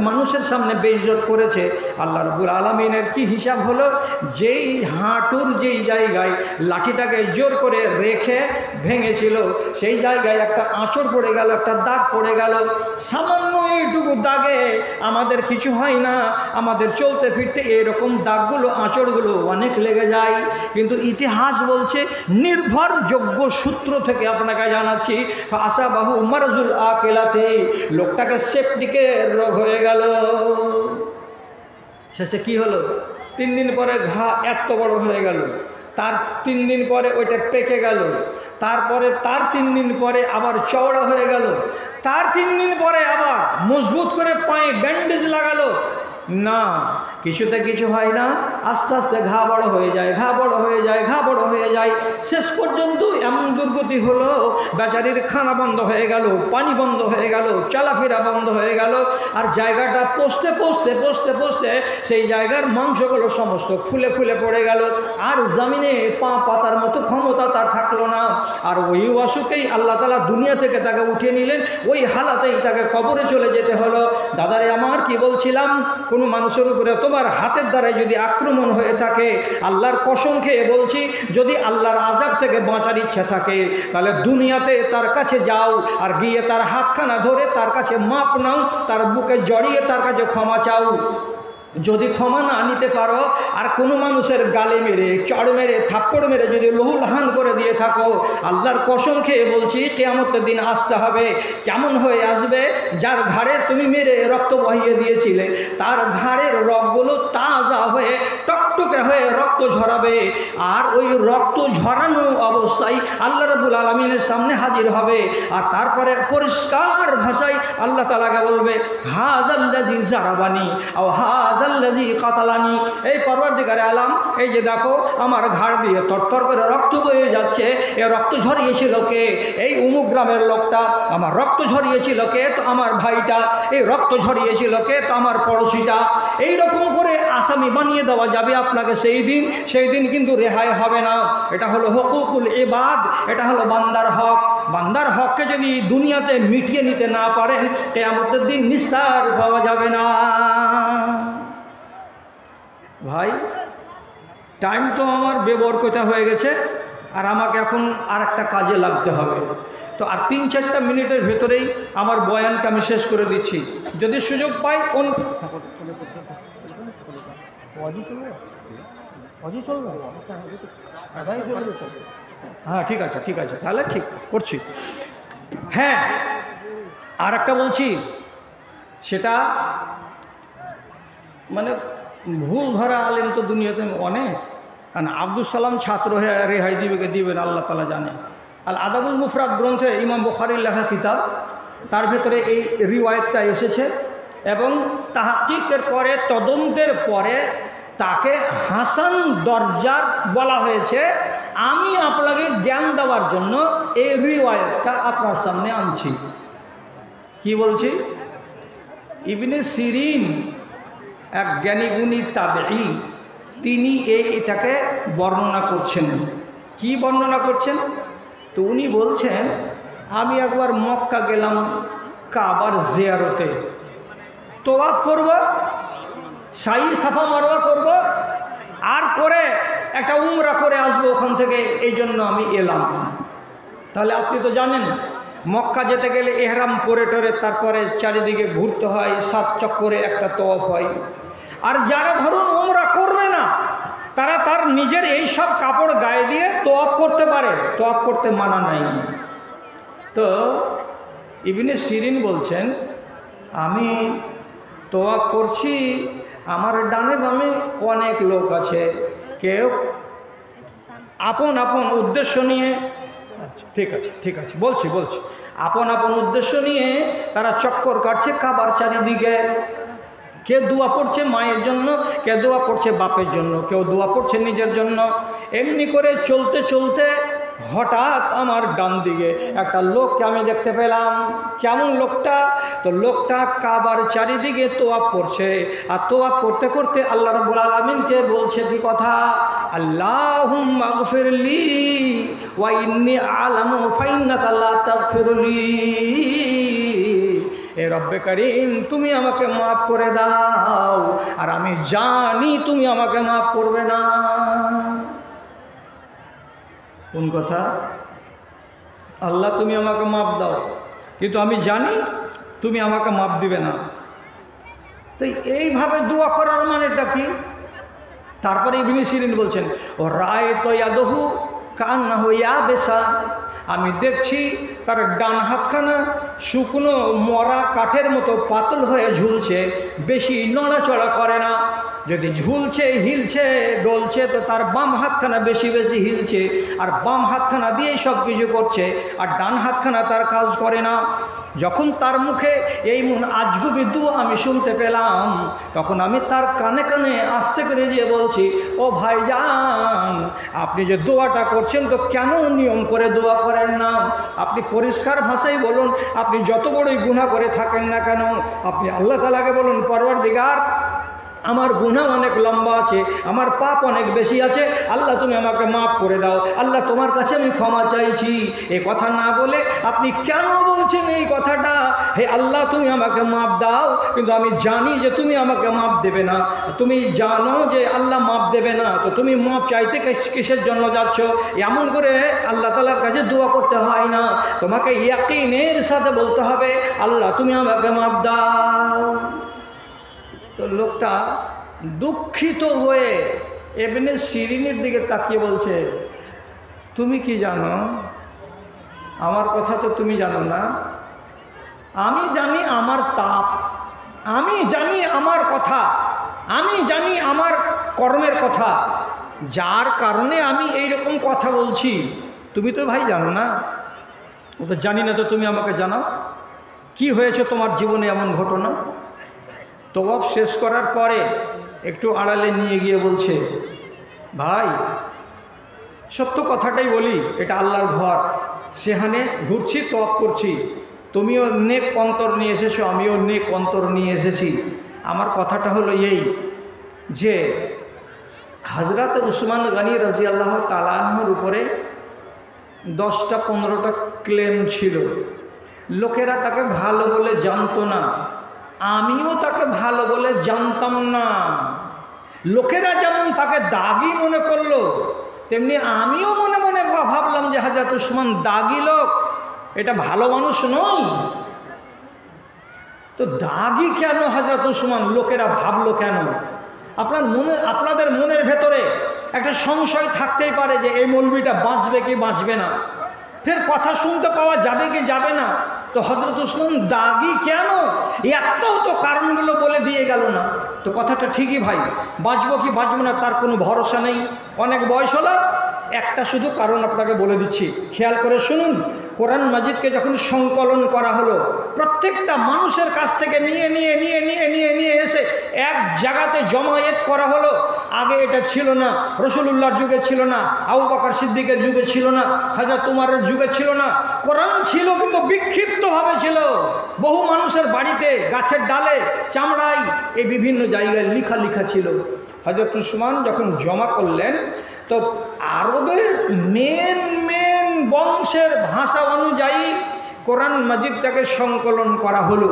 Speaker 1: মানুষের সামনে বেইজ্জত করেছে, আল্লাহ রাব্বুল আলামিনের কি হিসাব হলো? যেই হাঁটুর যেই জায়গায় লাঠিটাকে জোর করে রেখে ভেঙেছিল সেই জায়গায় একটা আঁচড় পড়ে গেল, একটা দাগ পড়ে গেল। সামান্য এইটুকু দাগে আমাদের কিছু হয় না, আমাদের চলতে ফিরতে এরকম দাগগুলো, আঁচড়গুলো অনেক লেগে যায়। কিন্তু ইতিহাস বলছে, নির্ভরযোগ্য সূত্র থেকে আপনাকে জানাচ্ছি, আসাবাহু মারজুল আকিলাতে, লোকটাকে সেপটিকের রোগ হয়ে গেল। শেষে কি হলো? 3 দিন পরে ঘা এত বড় হয়ে গেল, তার 3 দিন পরে ওইটা পেকে গেল, তারপরে তার 3 দিন পরে আবার চওড়া হয়ে গেল, তার 3 দিন পরে আবার মজবুত করে পায়ে ব্যান্ডেজ লাগালো। না, কিছুতে কিছু হয় না, আস্তে আস্তে ঘা বড় হয়ে যায়, ঘা বড় হয়ে যায়, ঘা বড় হয়ে যায়। শেষ পর্যন্ত এমন দুর্গতি হলো, বেচারির খানা বন্ধ হয়ে গেল, পানি বন্ধ হয়ে গেল, চলাফেরা বন্ধ হয়ে গেল। আর জায়গাটা পচতে পচতে পচতে পচতে সেই জায়গার মাংসগুলো সমস্ত খুলে খুলে পড়ে গেল। আর জমিনে পা পাতার মতো ক্ষমতা তার থাকলো না। আর ওই অসুখেই আল্লাহ তাআলা দুনিয়া থেকে তাকে উঠিয়ে নিলেন, ওই হালাতেই তাকে কবরে চলে যেতে হলো। দাদারে আমার, কি বলছিলাম, কোনো মানুষের উপরে তোমার হাতের দ্বারাই যদি আক্রমণ হয়ে থাকে, আল্লাহর কসম খেয়ে বলছি, যদি আল্লাহর আযাব থেকে বাঁচার ইচ্ছা থাকে তাহলে দুনিয়াতে তার কাছে যাও, আর গিয়ে তার হাতখানা ধরে তার কাছে মাপ নাও, তার বুকে জড়িয়ে তার কাছে ক্ষমা চাও। যদি ক্ষমা না নিতে পারো, আর কোনো মানুষের গালে মেরে, চড় মেরে, থাপ্পড় মেরে যদি লহুলহান করে দিয়ে থাকো, আল্লাহর কসম খেয়ে বলছি, কিয়ামতের দিন আসতে হবে। কেমন হয়ে আসবে? যার ঘাড়ের তুমি মেরে রক্ত বহিয়ে দিয়েছিলে, তার ঘাড়ের রগগুলো তাজা হয়ে টকটকে হয়ে রক্ত ঝরাবে। আর ওই রক্ত ঝরানো অবস্থায় আল্লাহ রাব্বুল আলামিনের সামনে হাজির হবে। আর তারপরে পরিষ্কার ভাষায় আল্লাহ তাআলাকে বলবে, হাযাল্লাযী জারাবানি আও হাযাল্লাযী কাতালানি। এই পরওয়ারদিগারে আলাম, এই যে দেখো আমার ঘাড় দিয়ে তরতর করে রক্ত বয়ে যাচ্ছে, এ রক্ত ঝরিয়েছিল কে? এই অমুক গ্রামের লোকটা। আমার রক্ত ঝরিয়েছিল কে? তো আমার ভাইটা। এই রক্ত ঝরিয়েছিল কে? তো আমার পড়োশিটা। এই রকম করে আসামি বানিয়ে দেওয়া যাবে আপনাকে সেই দিন কিন্তু রেহাই হবে না। এটা হলো হুকুকুল ইবাদ, এটা হলো বান্দার হক। বান্দার হককে যদি দুনিয়াতে মিটিয়ে নিতে না পারেন, কিয়ামতের দিন নিস্তার পাওয়া যাবে না। ভাই, টাইম তো আমার বেবরকতা হয়ে গেছে, আর আমাকে এখন আর একটা কাজে লাগতে হবে। তো আর 3-4টা মিনিটের ভেতরেই আমার বয়ানকে আমি শেষ করে দিচ্ছি। যদি সুযোগ পাই হ্যাঁ, ঠিক আছে, ঠিক আছে, তাহলে ঠিক করছি। হ্যাঁ, আর একটা বলছি, সেটা মানে ভুল ধরা আলেম তো দুনিয়াতে অনেক। কারণ আব্দুল সালাম ছাত্র হয়ে রেহাই দিবেন আল্লাহ তাআলা জানে। আল আদাবুল মুফরাদ গ্রন্থে ইমাম বুখারীর লেখা কিতাব, তার ভেতরে এই রিওয়ায়েতটা এসেছে এবং তাহকিকের পরে, তদন্তের পরে তাকে হাসান দরজার বলা হয়েছে। আমি আপনাকে জ্ঞান দেওয়ার জন্য এই রিওয়ায়েতটা আপনার সামনে আনছি। কি বলছি? ইবনে সিরিন, এক জ্ঞানীগুণী তাবেঈ, তিনি এটাকে বর্ণনা করছেন। কি বর্ণনা করছেন? তো উনি বলছেন, আমি একবার মক্কা গেলাম কাবার জিয়ারতে, তোয়াফ করব, সাই সাফা মারওয়া করব, আর করে একটা উমরা করে আসবো ওখান থেকে, এই জন্য আমি এলাম। তাহলে আপনি তো জানেন, মক্কা যেতে গেলে এহরাম পরে টরে তারপরে চারিদিকে ঘুরতে হয়, 7 চক্করে একটা তওয়াফ হয়। আর যারা ধরুন ওমরা করবে না, তারা তার নিজের এই সব কাপড় গায়ে দিয়ে তোয়াফ করতে পারে, তোয়াফ করতে মানা নাই। তো ইবনে সিরিন বলছেন, আমি তোয়াফ করছি, আমার ডানে বামে অনেক লোক আছে, কেউ আপন আপন উদ্দেশ্য নিয়ে, ঠিক আছে ঠিক আছে বলছি, আপন আপন উদ্দেশ্য নিয়ে তারা চক্কর কাটছে কাবার চারিদিকে। কে দোয়া পড়ছে মায়ের জন্য, কে দোয়া পড়ছে বাপের জন্য, কেউ দোয়া পড়ছে নিজের জন্য। এমনি করে চলতে চলতে হঠাৎ আমার ডান দিকে একটা লোককে আমি দেখতে পেলাম। কেমন লোকটা? তো লোকটা কাবার চারিদিকে তোয়াফ করছে, আর তোয়াফ করতে করতে আল্লাহ রাব্বুল আলামিনকে বলছে কি কথা, আল্লাহুম্মা গফিরলি ওয়া ইন্নী আ'লামু ফাইন্নাকা লা তাগফিরুলি। এ রব্বে করিম, তুমি আমাকে মাফ করে দাও, আর আমি জানি তুমি আমাকে মাফ করবে না। কোন কথা? আল্লাহ তুমি আমাকে মাফ দাও, কিন্তু আমি জানি তুমি আমাকে মাফ দিবে না। তো এইভাবে দোয়া করার মানেটা কি? তারপরে ইবনে সিরিন বলছেন, ও রায় তো ইয়াদহু কান্নাহু ইয়াবিসা, আমি দেখছি তার ডান হাতখানা শুকনো মরা কাঠের মতো পাতল হয়ে ঝুলছে, বেশি নড়াচড়া করে না। যদি ঝুলছে, হিলছে, ডলছে, তো তার বাম হাতখানা বেশি বেশি হিলছে, আর বাম হাতখানা দিয়েই সব কিছু করছে, আর ডান হাতখানা তার কাজ করে না। যখন তার মুখে এই আজগুবি দোয়া আমি শুনতে পেলাম, তখন আমি তার কানে কানে আস্তে করে যেয়ে বলছি, ও ভাইজান, আপনি যে দোয়াটা করছেন তো কেন নিয়ম করে দোয়া করেন না? আপনি পরিষ্কার ভাষায় বলুন, আপনি যত বড়ই গুনাহ করে থাকেন না কেন, আপনি আল্লাহ তাআলাকে বলুন, পরওয়ারদিগার, আমার গুনাহ অনেক লম্বা আছে, আমার পাপ অনেক বেশি আছে, আল্লাহ তুমি আমাকে মাফ করে দাও, আল্লাহ তোমার কাছে আমি ক্ষমা চাইছি। এ কথা না বলে আপনি কেন বলছেন এই কথাটা, হে আল্লাহ তুমি আমাকে মাফ দাও, কিন্তু আমি জানি যে তুমি আমাকে মাফ দেবে না। তুমি জানো যে আল্লাহ মাফ দেবে না, তো তুমি মাফ চাইতে কিসের জন্য যাচ্ছ? এমন করে আল্লাহ তাআলার কাছে দোয়া করতে হয় না, তোমাকে ইয়াকিনের সাথে বলতে হবে, আল্লাহ তুমি আমাকে মাফ দাও। তো লোকটা দুঃখিত হয়ে ইবনে সিরিনের দিকে তাকিয়ে বলছে, তুমি কি জানো? আমার কথা তো তুমি জানো না। আমি জানি আমার তাপ, আমি জানি আমার কথা, আমি জানি আমার কর্মের কথা, যার কারণে আমি এই রকম কথা বলছি। তুমি তো ভাই জানো না। ও তো জানি না, তো তুমি আমাকে জানাও কি হয়েছে তোমার জীবনে এমন ঘটনা। তোয়াফ শেষ করার পরে একটু আড়ালে নিয়ে গিয়ে বলছে, ভাই সত্য কথাটাই বলি, এটা আল্লাহর ঘর, সেখানে ঘুরছি, তোয়াফ করছি, তুমিও নেক অন্তর নিয়ে এসেছো, আমিও নেক অন্তর নিয়ে এসেছি। আমার কথাটা হলো এই যে হযরত উসমান গনি রাদিয়াল্লাহু তাআলা আনহুর উপরে 10টা 15টা ক্লেম ছিল। লোকেরা তাকে ভালো বলে জানতো না, আমিও তাকে ভালো বলে জানতাম না। লোকেরা যেমন তাকে দাগি মনে করলো, তেমনি আমিও মনে মনে ভাবলাম যে হযরত উসমান দাগি লোক, এটা ভালো মানুষ নয়। তো দাগি কেন হযরত উসমান লোকেরা ভাবলো কেন? আপনাদের মনের ভেতরে একটা সংশয় থাকতেই পারে যে এই মৌলবীটা বাঁচবে কি বাঁচবে না, ফের কথা শুনতে পাওয়া যাবে কি যাবে না। তো হযরত উসমান দাগি কেন, একটাও তো কারণগুলো বলে দিয়ে গেল না। তো কথাটা ঠিকই ভাই, বাঁচবো কি বাঁচবো না তার কোনো ভরসা নেই, অনেক বয়স হলো। একটা শুধু কারণ আপনাকে বলে দিচ্ছি, খেয়াল করে শুনুন। কোরআন মাজিদকে যখন সংকলন করা হলো, প্রত্যেকটা মানুষের কাছ থেকে নিয়ে নিয়ে নিয়ে নিয়ে নিয়ে নিয়ে এসে এক জায়গাতে জমায়েত করা হলো। আগে এটা ছিল না, রাসূলুল্লাহর যুগে ছিল না, আবু বকর সিদ্দিকের যুগে ছিল না, হযরত উমরের যুগে ছিল না। কোরআন ছিল কিন্তু বিক্ষিপ্তভাবে ছিল, বহু মানুষের বাড়িতে, গাছের ডালে, চামড়ায়, এই বিভিন্ন জায়গায় লিখা লিখা ছিল। হযরত উসমান যখন জমা করলেন, তো আরবের মেন বংশের ভাষা অনুযায়ী কোরআন মাজিদটাকে সংকলন করা হলো।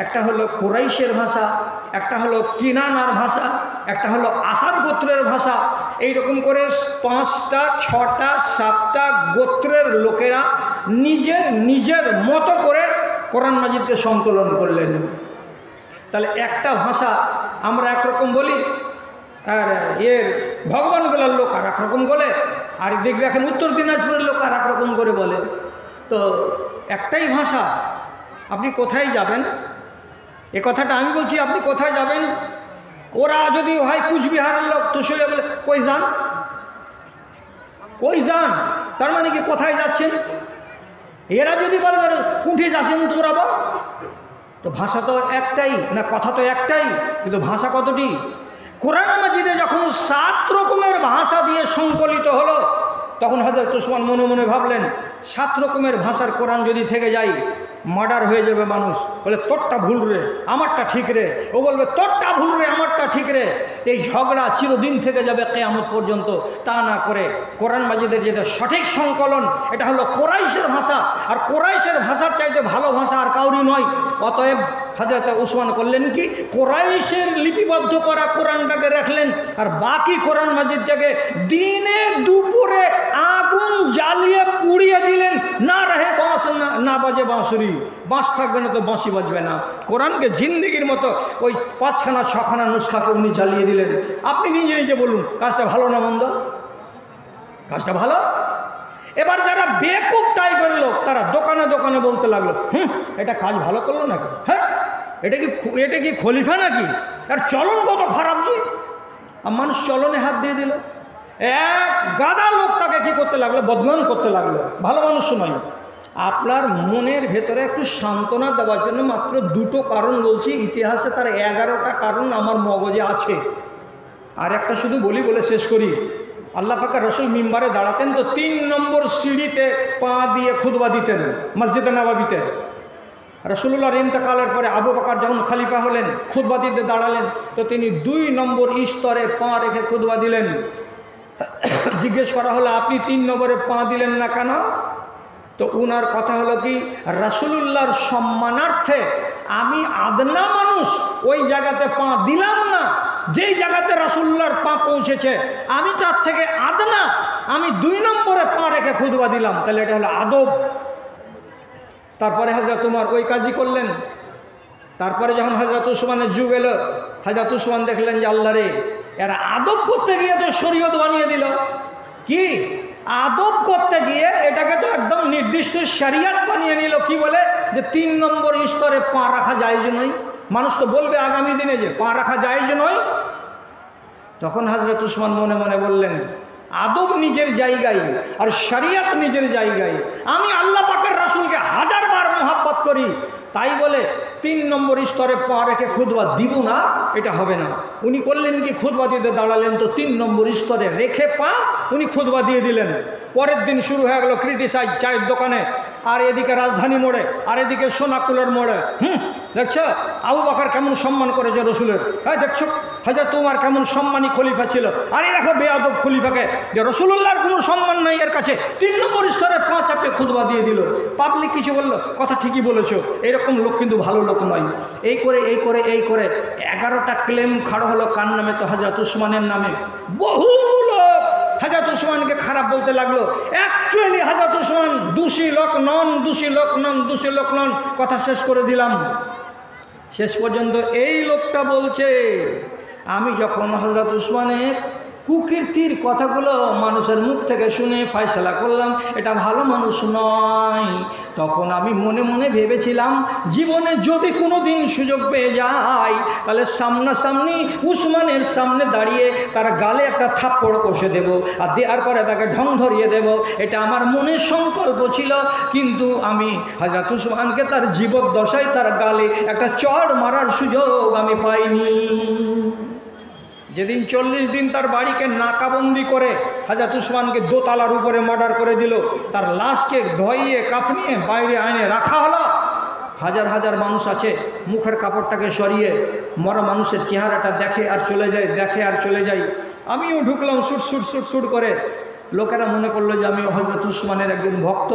Speaker 1: একটা হলো কুরাইশের ভাষা, একটা হলো কিনানার ভাষা, একটা হলো আসাদ গোত্রের ভাষা। এইরকম করে 5টা 6টা 7টা গোত্রের লোকেরা নিজের নিজের মতো করে কোরআন মাজিদকে সংকলন করলেন। তাহলে একটা ভাষা আমরা একরকম বলি, আর এর ভগবান বলার লোক আর একরকম বলে, আর দেখেন উত্তর দিনাজপুরের লোক আর একরকম করে বলে। তো একটাই ভাষা, আপনি কোথায় যাবেন? এ কথাটা আমি বলছি, আপনি কোথায় যাবেন? ওরা যদি হয় কুচবিহারের লোক তো শুনে বলে কই যান, কই যান, তার মানে কি কোথায় যাচ্ছেন? এরা যদি বলে কুঠে যাচ্ছেন তোরা বল, তো ভাষা তো একটাই না, কথা তো একটাই, কিন্তু ভাষা কতটি? কোরআন মাজিদে যখন 7 রকমের ভাষা দিয়ে সংকলিত হলো, তখন হযরত উসমান মনে মনে ভাবলেন 7 রকমের ভাষার কোরআন যদি থেকে যায় মার্ডার হয়ে যাবে মানুষ। বলে তোরটা ভুল রে আমারটা ঠিক রে, ও বলবে তোরটা ভুল রে আমারটা ঠিক রে। এই ঝগড়া চিরদিন থেকে যাবে কিয়ামত পর্যন্ত। তা না করে কোরআন মাজিদের যেটা সঠিক সংকলন, এটা হলো কোরাইশের ভাষা, আর কোরাইশের ভাষার চাইতে ভালো ভাষা আর কাউরি নয়। অতএব হযরত উসমান করলেন কি, কোরাইশের লিপিবদ্ধ করা কোরআনটাকে রাখলেন, আর বাকি কোরআন মাজিদটাকে দিনে দুপুরে আগুন জ্বালিয়ে পুড়িয়ে দিলেন। না রহে বাঁশ, না বাজে বাঁশুরি, বাঁশ থাকবে না তো বাঁশি বাজবে না। কোরআনকে জিন্দিগির মতো ওই 5খানা 6খানা নুসখাকে উনি জ্বালিয়ে দিলেন। আপনি নিজে নিজে বলুন কাজটা ভালো না মন্দ? কাজটা ভালো। এবার যারা বেকুব টাইপের লোক তারা দোকানে দোকানে বলতে লাগলো, এটা কাজ ভালো করলো নাকি? হ্যাঁ, এটা কি খলিফা নাকি? আর চলন কত খারাপ যে, আর মানুষ চলনে হাত দিয়ে দিল। এক গাদা লোক তাকে কি করতে লাগলো? বদনাম করতে লাগলো। ভালো মানুষ নয়। আপনার মনের ভেতরে একটু সান্ত্বনা দেওয়ার জন্য মাত্র 2টো কারণ বলছি, ইতিহাসে তার 11টা কারণ আমার মগজে আছে। আর একটা শুধু বলি বলে শেষ করি। আল্লাহ পাকের রসুল মিম্বারে দাঁড়াতেন তো 3 নম্বর সিঁড়িতে পা দিয়ে খুতবা দিতেন মসজিদে নববীতে। রাসূলুল্লাহর ইন্তেকালের পরে আবু বকর যখন খলিফা হলেন, খুতবা দিতে দাঁড়ালেন, তো তিনি 2 নম্বর স্তরে পা রেখে খুতবা দিলেন। জিজ্ঞেস করা হলো আপনি 3 নম্বরে পা দিলেন না কেন? তো উনার কথা হলো কি, রাসূলুল্লাহর সম্মানার্থে আমি আদনা মানুষ ওই জায়গাতে পা দিলাম না, যেই জায়গাতে রাসূলুল্লাহর পা পৌঁছেছে আমি তার থেকে আদনা, আমি 2 নম্বরে পা রেখে খুতবা দিলাম। তাহলে এটা হলো আদব। তারপরে হযরত উমর ওই কাজই করলেন। তারপরে যখন হযরত উসমানের যুগ এলো, হযরত উসমান দেখলেন যে আল্লাহ রে, এরা আদব করতে গিয়ে তো শরীয়ত বানিয়ে দিল। কি আদব করতে গিয়ে এটাকে তো একদম নির্দিষ্ট শরিয়ত বানিয়ে নিল। কি বলে যে 3 নম্বর স্তরে পা রাখা জায়েজ নয়। মানুষ তো বলবে আগামী দিনে যে পা রাখা জায়েজ নয়। তখন হযরত উসমান মনে মনে বললেন, আদব নিজের জায়গায় আর শরিয়ত নিজের জায়গায়। আমি আল্লাহ পাকের রাসূলকে 1000 বার মহব্বত করি, তাই বলে 3 নম্বর স্তরে পা রেখে খুতবা দিব না, এটা হবে না। উনি করলেন কি, খুতবা দিতে দাঁড়ালেন তো 3 নম্বর স্তরে রেখে পা উনি খুতবা দিয়ে দিলেন। পরের দিন শুরু হয়ে গেল ক্রিটিসাইজ চায়ের দোকানে, আর এদিকে রাজধানী মোড়ে, আর এদিকে সোনাকুলের মোড়ে। দেখছো আবু বকর কেমন সম্মান করেছে রসুলের, হ্যাঁ দেখছো হযরত উমর কেমন সম্মানী খলিফা ছিল, আর এই দেখো বেয়াদব খলিফাকে, যে রসুলুল্লাহর কোনো সম্মান নাই এর কাছে, 3 নম্বর স্তরে পা চাপে খুতবা দিয়ে দিল। পাবলিক কিছু বললো, কথা ঠিকই বলেছো, এরকম লোক কিন্তু ভালো লোক নয়। এই করে 11টা ক্লেম খাড়ো হলো কার নামে? তো হযরত উসমানের নামে। বহু লোক হযরত উসমানকে খারাপ বলতে লাগলো। অ্যাকচুয়ালি হযরত উসমান দোষী লোক নন, দোষী লোক নন, দোষী লোক নন। কথা শেষ করে দিলাম। শেষ পর্যন্ত এই লোকটা বলছে, আমি যখন হযরত উসমানের কুকীর্তির কথাগুলো মানুষের মুখ থেকে শুনে ফয়সালা করলাম এটা ভালো মানুষ নয়, তখন আমি মনে মনে ভেবেছিলাম জীবনে যদি কোনো দিন সুযোগ পেয়ে যাই তাহলে সামনাসামনি উসমানের সামনে দাঁড়িয়ে তার গালে একটা থাপ্পড় কষে দেব, আর দেওয়ার পরে তাকে ঢং ধরিয়ে দেব। এটা আমার মনের সংকল্প ছিল, কিন্তু আমি হযরত উসমানকে তার জীবদ্দশায় তার গালে একটা চড় মারার সুযোগ আমি পাইনি। যেদিন 40 দিন তার বাড়িকে নাকাবন্দি করে হযরত উসমানকে দোতলার উপরে মার্ডার করে দিল, তার লাশকে ধোইয়ে কাফনিয়ে বাইরে আইনে রাখা হলো। হাজার হাজার মানুষ আছে, মুখের কাপড়টাকে সরিয়ে মরা মানুষের চেহারাটা দেখে আর চলে যায়, দেখে আর চলে যায়। আমিও ঢুকলাম সুট সুট সুট সুট করে। লোকেরা মনে করলো যে আমি হযরত উসমানের একজন ভক্ত,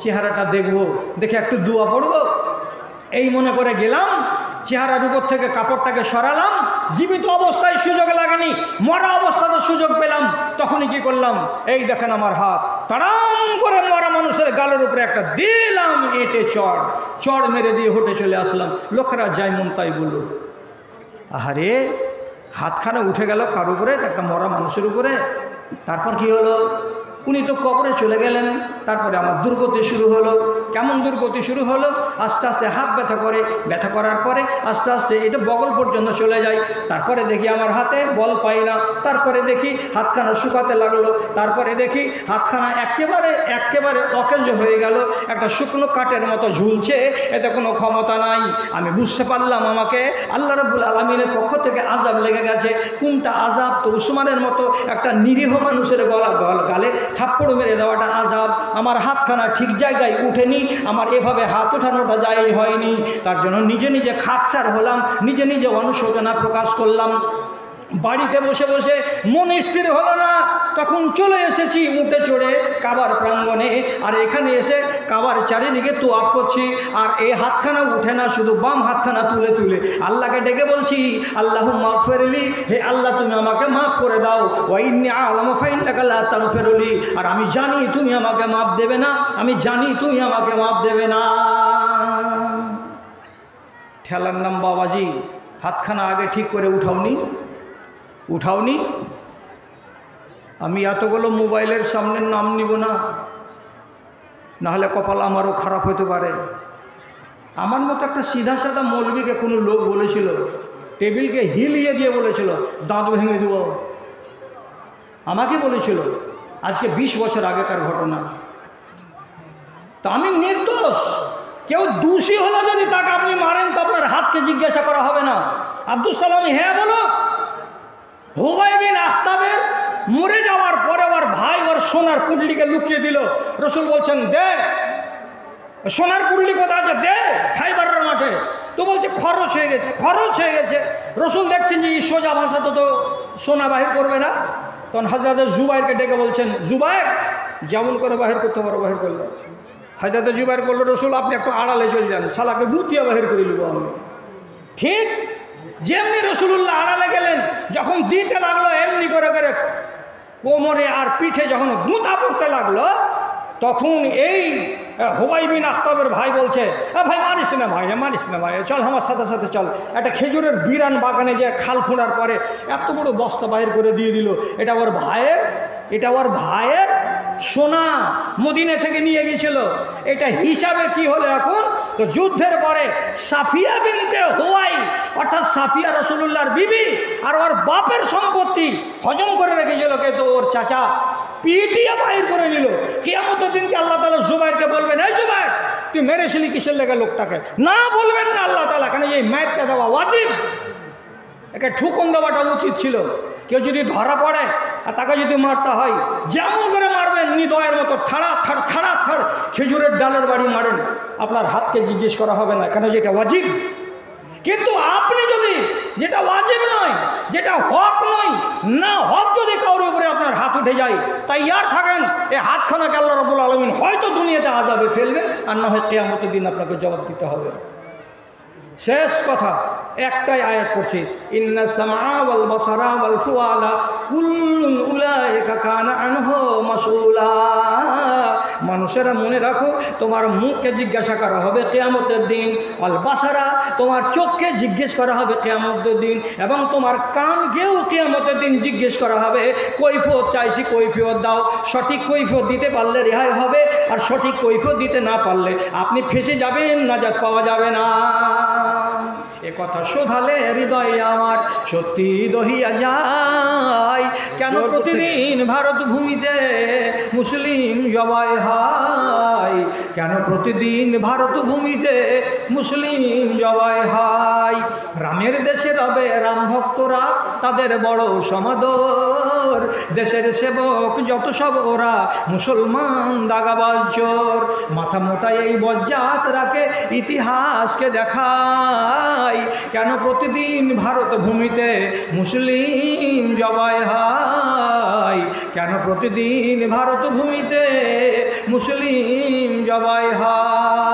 Speaker 1: চেহারাটা দেখব, দেখে একটু দোয়া পড়ব, এই মনে করে গেলাম। চেহারার উপর থেকে কাপড়টাকে সরালাম। জীবিত অবস্থায় সুযোগ লাগেনি, মরা অবস্থাতে সুযোগ পেলাম। তখনই কি করলাম, এই দেখেন আমার হাত, তাড়াম করে মরা মানুষের গালের উপরে একটা দিলাম এঁটে চড় মেরে দিয়ে হেঁটে চলে আসলাম। লোকেরা যাই মন তাই বলল। আহারে হাতখানা উঠে গেল কার উপরে, একটা মরা মানুষের উপরে। তারপর কি হলো, উনি তো কবরে চলে গেলেন। তারপরে আমার দুর্গতি শুরু হলো। কেমন দুর্গতি শুরু হলো, আস্তে আস্তে হাত ব্যথা করে, ব্যথা করার পরে আস্তে আস্তে এটা বগল পর্যন্ত চলে যায়। তারপরে দেখি আমার হাতে বল পাই না। তারপরে দেখি হাতখানা শুকাতে লাগলো। তারপরে দেখি হাতখানা একেবারে অকেজ হয়ে গেল, একটা শুকনো কাঠের মতো ঝুলছে, এতে কোনো ক্ষমতা নাই। আমি বুঝতে পারলাম আমাকে আল্লাহ রাব্বুল আলামিনের পক্ষ থেকে আযাব লেগে গেছে। কোনটা আযাব? তো উসমানের মতো একটা নিরীহ মানুষের গালে থাপ্পড় মেরে দেওয়াটা আযাব। আমার হাতখানা ঠিক জায়গায় উঠেনি, আমার এভাবে হাত ওঠানোটা যায় হয়নি। তার জন্য নিজে নিজে খাকছার হলাম, নিজে নিজে অনুশোচনা প্রকাশ করলাম। বাড়িতে বসে বসে মন স্থির হলো না, তখন চলে এসেছি উঠে চড়ে কাবার প্রাঙ্গণে। আর এখানে এসে কাবার চারিদিকে তোয়াফ করছি, আর এই হাতখানা উঠে না, শুধু বাম হাতখানা তুলে তুলে আল্লাহকে ডেকে বলছি, আল্লাহুম্মা গফিরলি, হে আল্লাহ তুমি আমাকে মাফ করে দাও। ওয়া ইন্নী আ'লামু ফাইন্নাকা লা তাগফিরুলি, আর আমি জানি তুমি আমাকে মাফ দেবে না, আমি জানি তুমি আমাকে মাফ দেবে না। ঠেলার নাম বাবাজি। হাতখানা আগে ঠিক করে উঠাওনি। আমি এতগুলো মোবাইলের সামনে নাম নিব না, নাহলে কপাল আমারও খারাপ হতে পারে। আমার মতো একটা সিধা সাদা মৌলবীকে কোনো লোক বলেছিল, টেবিলকে হিলিয়ে দিয়ে বলেছিল দাঁত ভেঙে দেব। আমাকে বলেছিল, আজকে 20 বছর আগেকার ঘটনা। তো আমি নির্দোষ। কেউ দোষী হলো যদি তাকে আপনি মারেন তো আপনার হাতকে জিজ্ঞাসা করা হবে না। আব্দুল সালাম হ্যাঁ বলো, হুবাই বিন আখতাবের মরে যাওয়ার পরে ওর ভাই ওর সোনার পুঁটলিকে লুকিয়ে দিল। রসুল বলছেন দে, সোনার পুঁটলি কোথা আছে, দে, খাইবারের মাঠে। তো বলছে খরচ হয়ে গেছে। রসুল দেখছেন যে এই সোজা ভাষা তো সোনা বাহির করবে না। তখন হযরত জুবাইরকে ডেকে বলছেন, জুবাইর যেমন করে বাহির করতে পারো বাহির করলো। হযরত জুবাইর বলল, রসুল আপনি একটু আড়ালে চলে যান, শালাকে গুটিয়ে বাহির করে নিব আমি। ঠিক যেমনি রসুলুল্লাহ আড়ালে গেলেন, যখন দিতে লাগলো এমনি করে করে কোমরে আর পিঠে যখন গুঁতা পড়তে লাগলো, তখন এই হুবাই বিন আখতাবের ভাই বলছে, ভাই মারিস না ভাই, চল আমার সাথে সাথে চল। একটা খেজুরের বিরান বাগানে যে খাল খোঁড়ার পরে এত বড় বস্তা বাহির করে দিয়ে দিল। এটা ওর ভাইয়ের সোনা মদিনা থেকে নিয়ে গিয়েছিল। এটা হিসাবে কি হলো এখন, তো যুদ্ধের পরে সাফিয়া বিনতে হুয়াই, অর্থাৎ সাফিয়া রাসূলুল্লাহর বিবি, আর ওর বাপের সম্পত্তি হজম করে রেখেছিল কে, তো ওর চাচা পিটিয়ে বাহির করে নিল। কিয়ামতের দিনকে আল্লাহ তাআলা জুবাইরকে বলবেন, এই জুবাইর তুই মেরেছিলি কিসের লেগে লোকটাকে? না, বলবেন না আল্লাহ তাআলা, কেন এই মাইরটা দেওয়া ওয়াজিব, একে ঠুকুন দেওয়াটা উচিত ছিল। কেউ যদি ধরা পড়ে আর তাকে যদি মারতে হয়, যেমন করে মারবেন নিদয়ের মতো ঠাড়া খেজুরের ডালের বাড়ি মারেন, আপনার হাতকে জিজ্ঞেস করা হবে না, কেন যেটা ওয়াজিব। কিন্তু আপনি যদি যেটা ওয়াজিব নয়, যেটা হক নয়, না হক যদি কারোর উপরে আপনার হাত উঠে যায়, তাইয়ার থাকেন এই হাতখানাকে আল্লাহ রাব্বুল আলামিন হয়তো দুনিয়াতে আযাবে ফেলবে, আর না হয় কিয়ামতের দিন আপনাকে জবাব দিতে হবে। শেষ কথা, একটাই আয়াত পড়ছি, ইন্নাস সামআ ওয়াল বাসারা ওয়াল ফুআদা কুল্লুন উলাইকা কানা আনহু মাসউলা। মানুষেরা মনে রাখো, তোমার মুখকে জিজ্ঞাসা করা হবে কিয়ামতের দিন, ওয়াল বাসারা তোমার চোখকে জিজ্ঞেস করা হবে কিয়ামতের দিন, এবং তোমার কানকেও কিয়ামতের দিন জিজ্ঞেস করা হবে। কৈফিয়ত চাইছি, কৈফিয়ত দাও। সঠিক কৈফিয়ত দিতে পারলে রেহাই হবে, আর সঠিক কৈফিয়ত দিতে না পারলে আপনি ফেঁসে যাবেন, নাজাত পাওয়া যাবে না। এ কথা শোধালে হৃদয় আমার সত্যি দহিয়া যায়। কেন প্রতিদিন ভারত ভূমিতে মুসলিম জবাই হয়? কেন প্রতিদিন ভারত ভূমিতে মুসলিম জবাই হয়? রামের দেশে রবে রাম ভক্তরা, তাদের বড় সমাদর। দেশের সেবক যত সব ওরা মুসলমান দাগাবাজ চোর। মাথা মোটা এই বজ্জাত রাখে ইতিহাসকে দেখায়। কেন প্রতিদিন ভারত ভূমিতে মুসলিম জবাই হয়? কেন প্রতিদিন ভারত ভূমিতে মুসলিম জবাই হয়?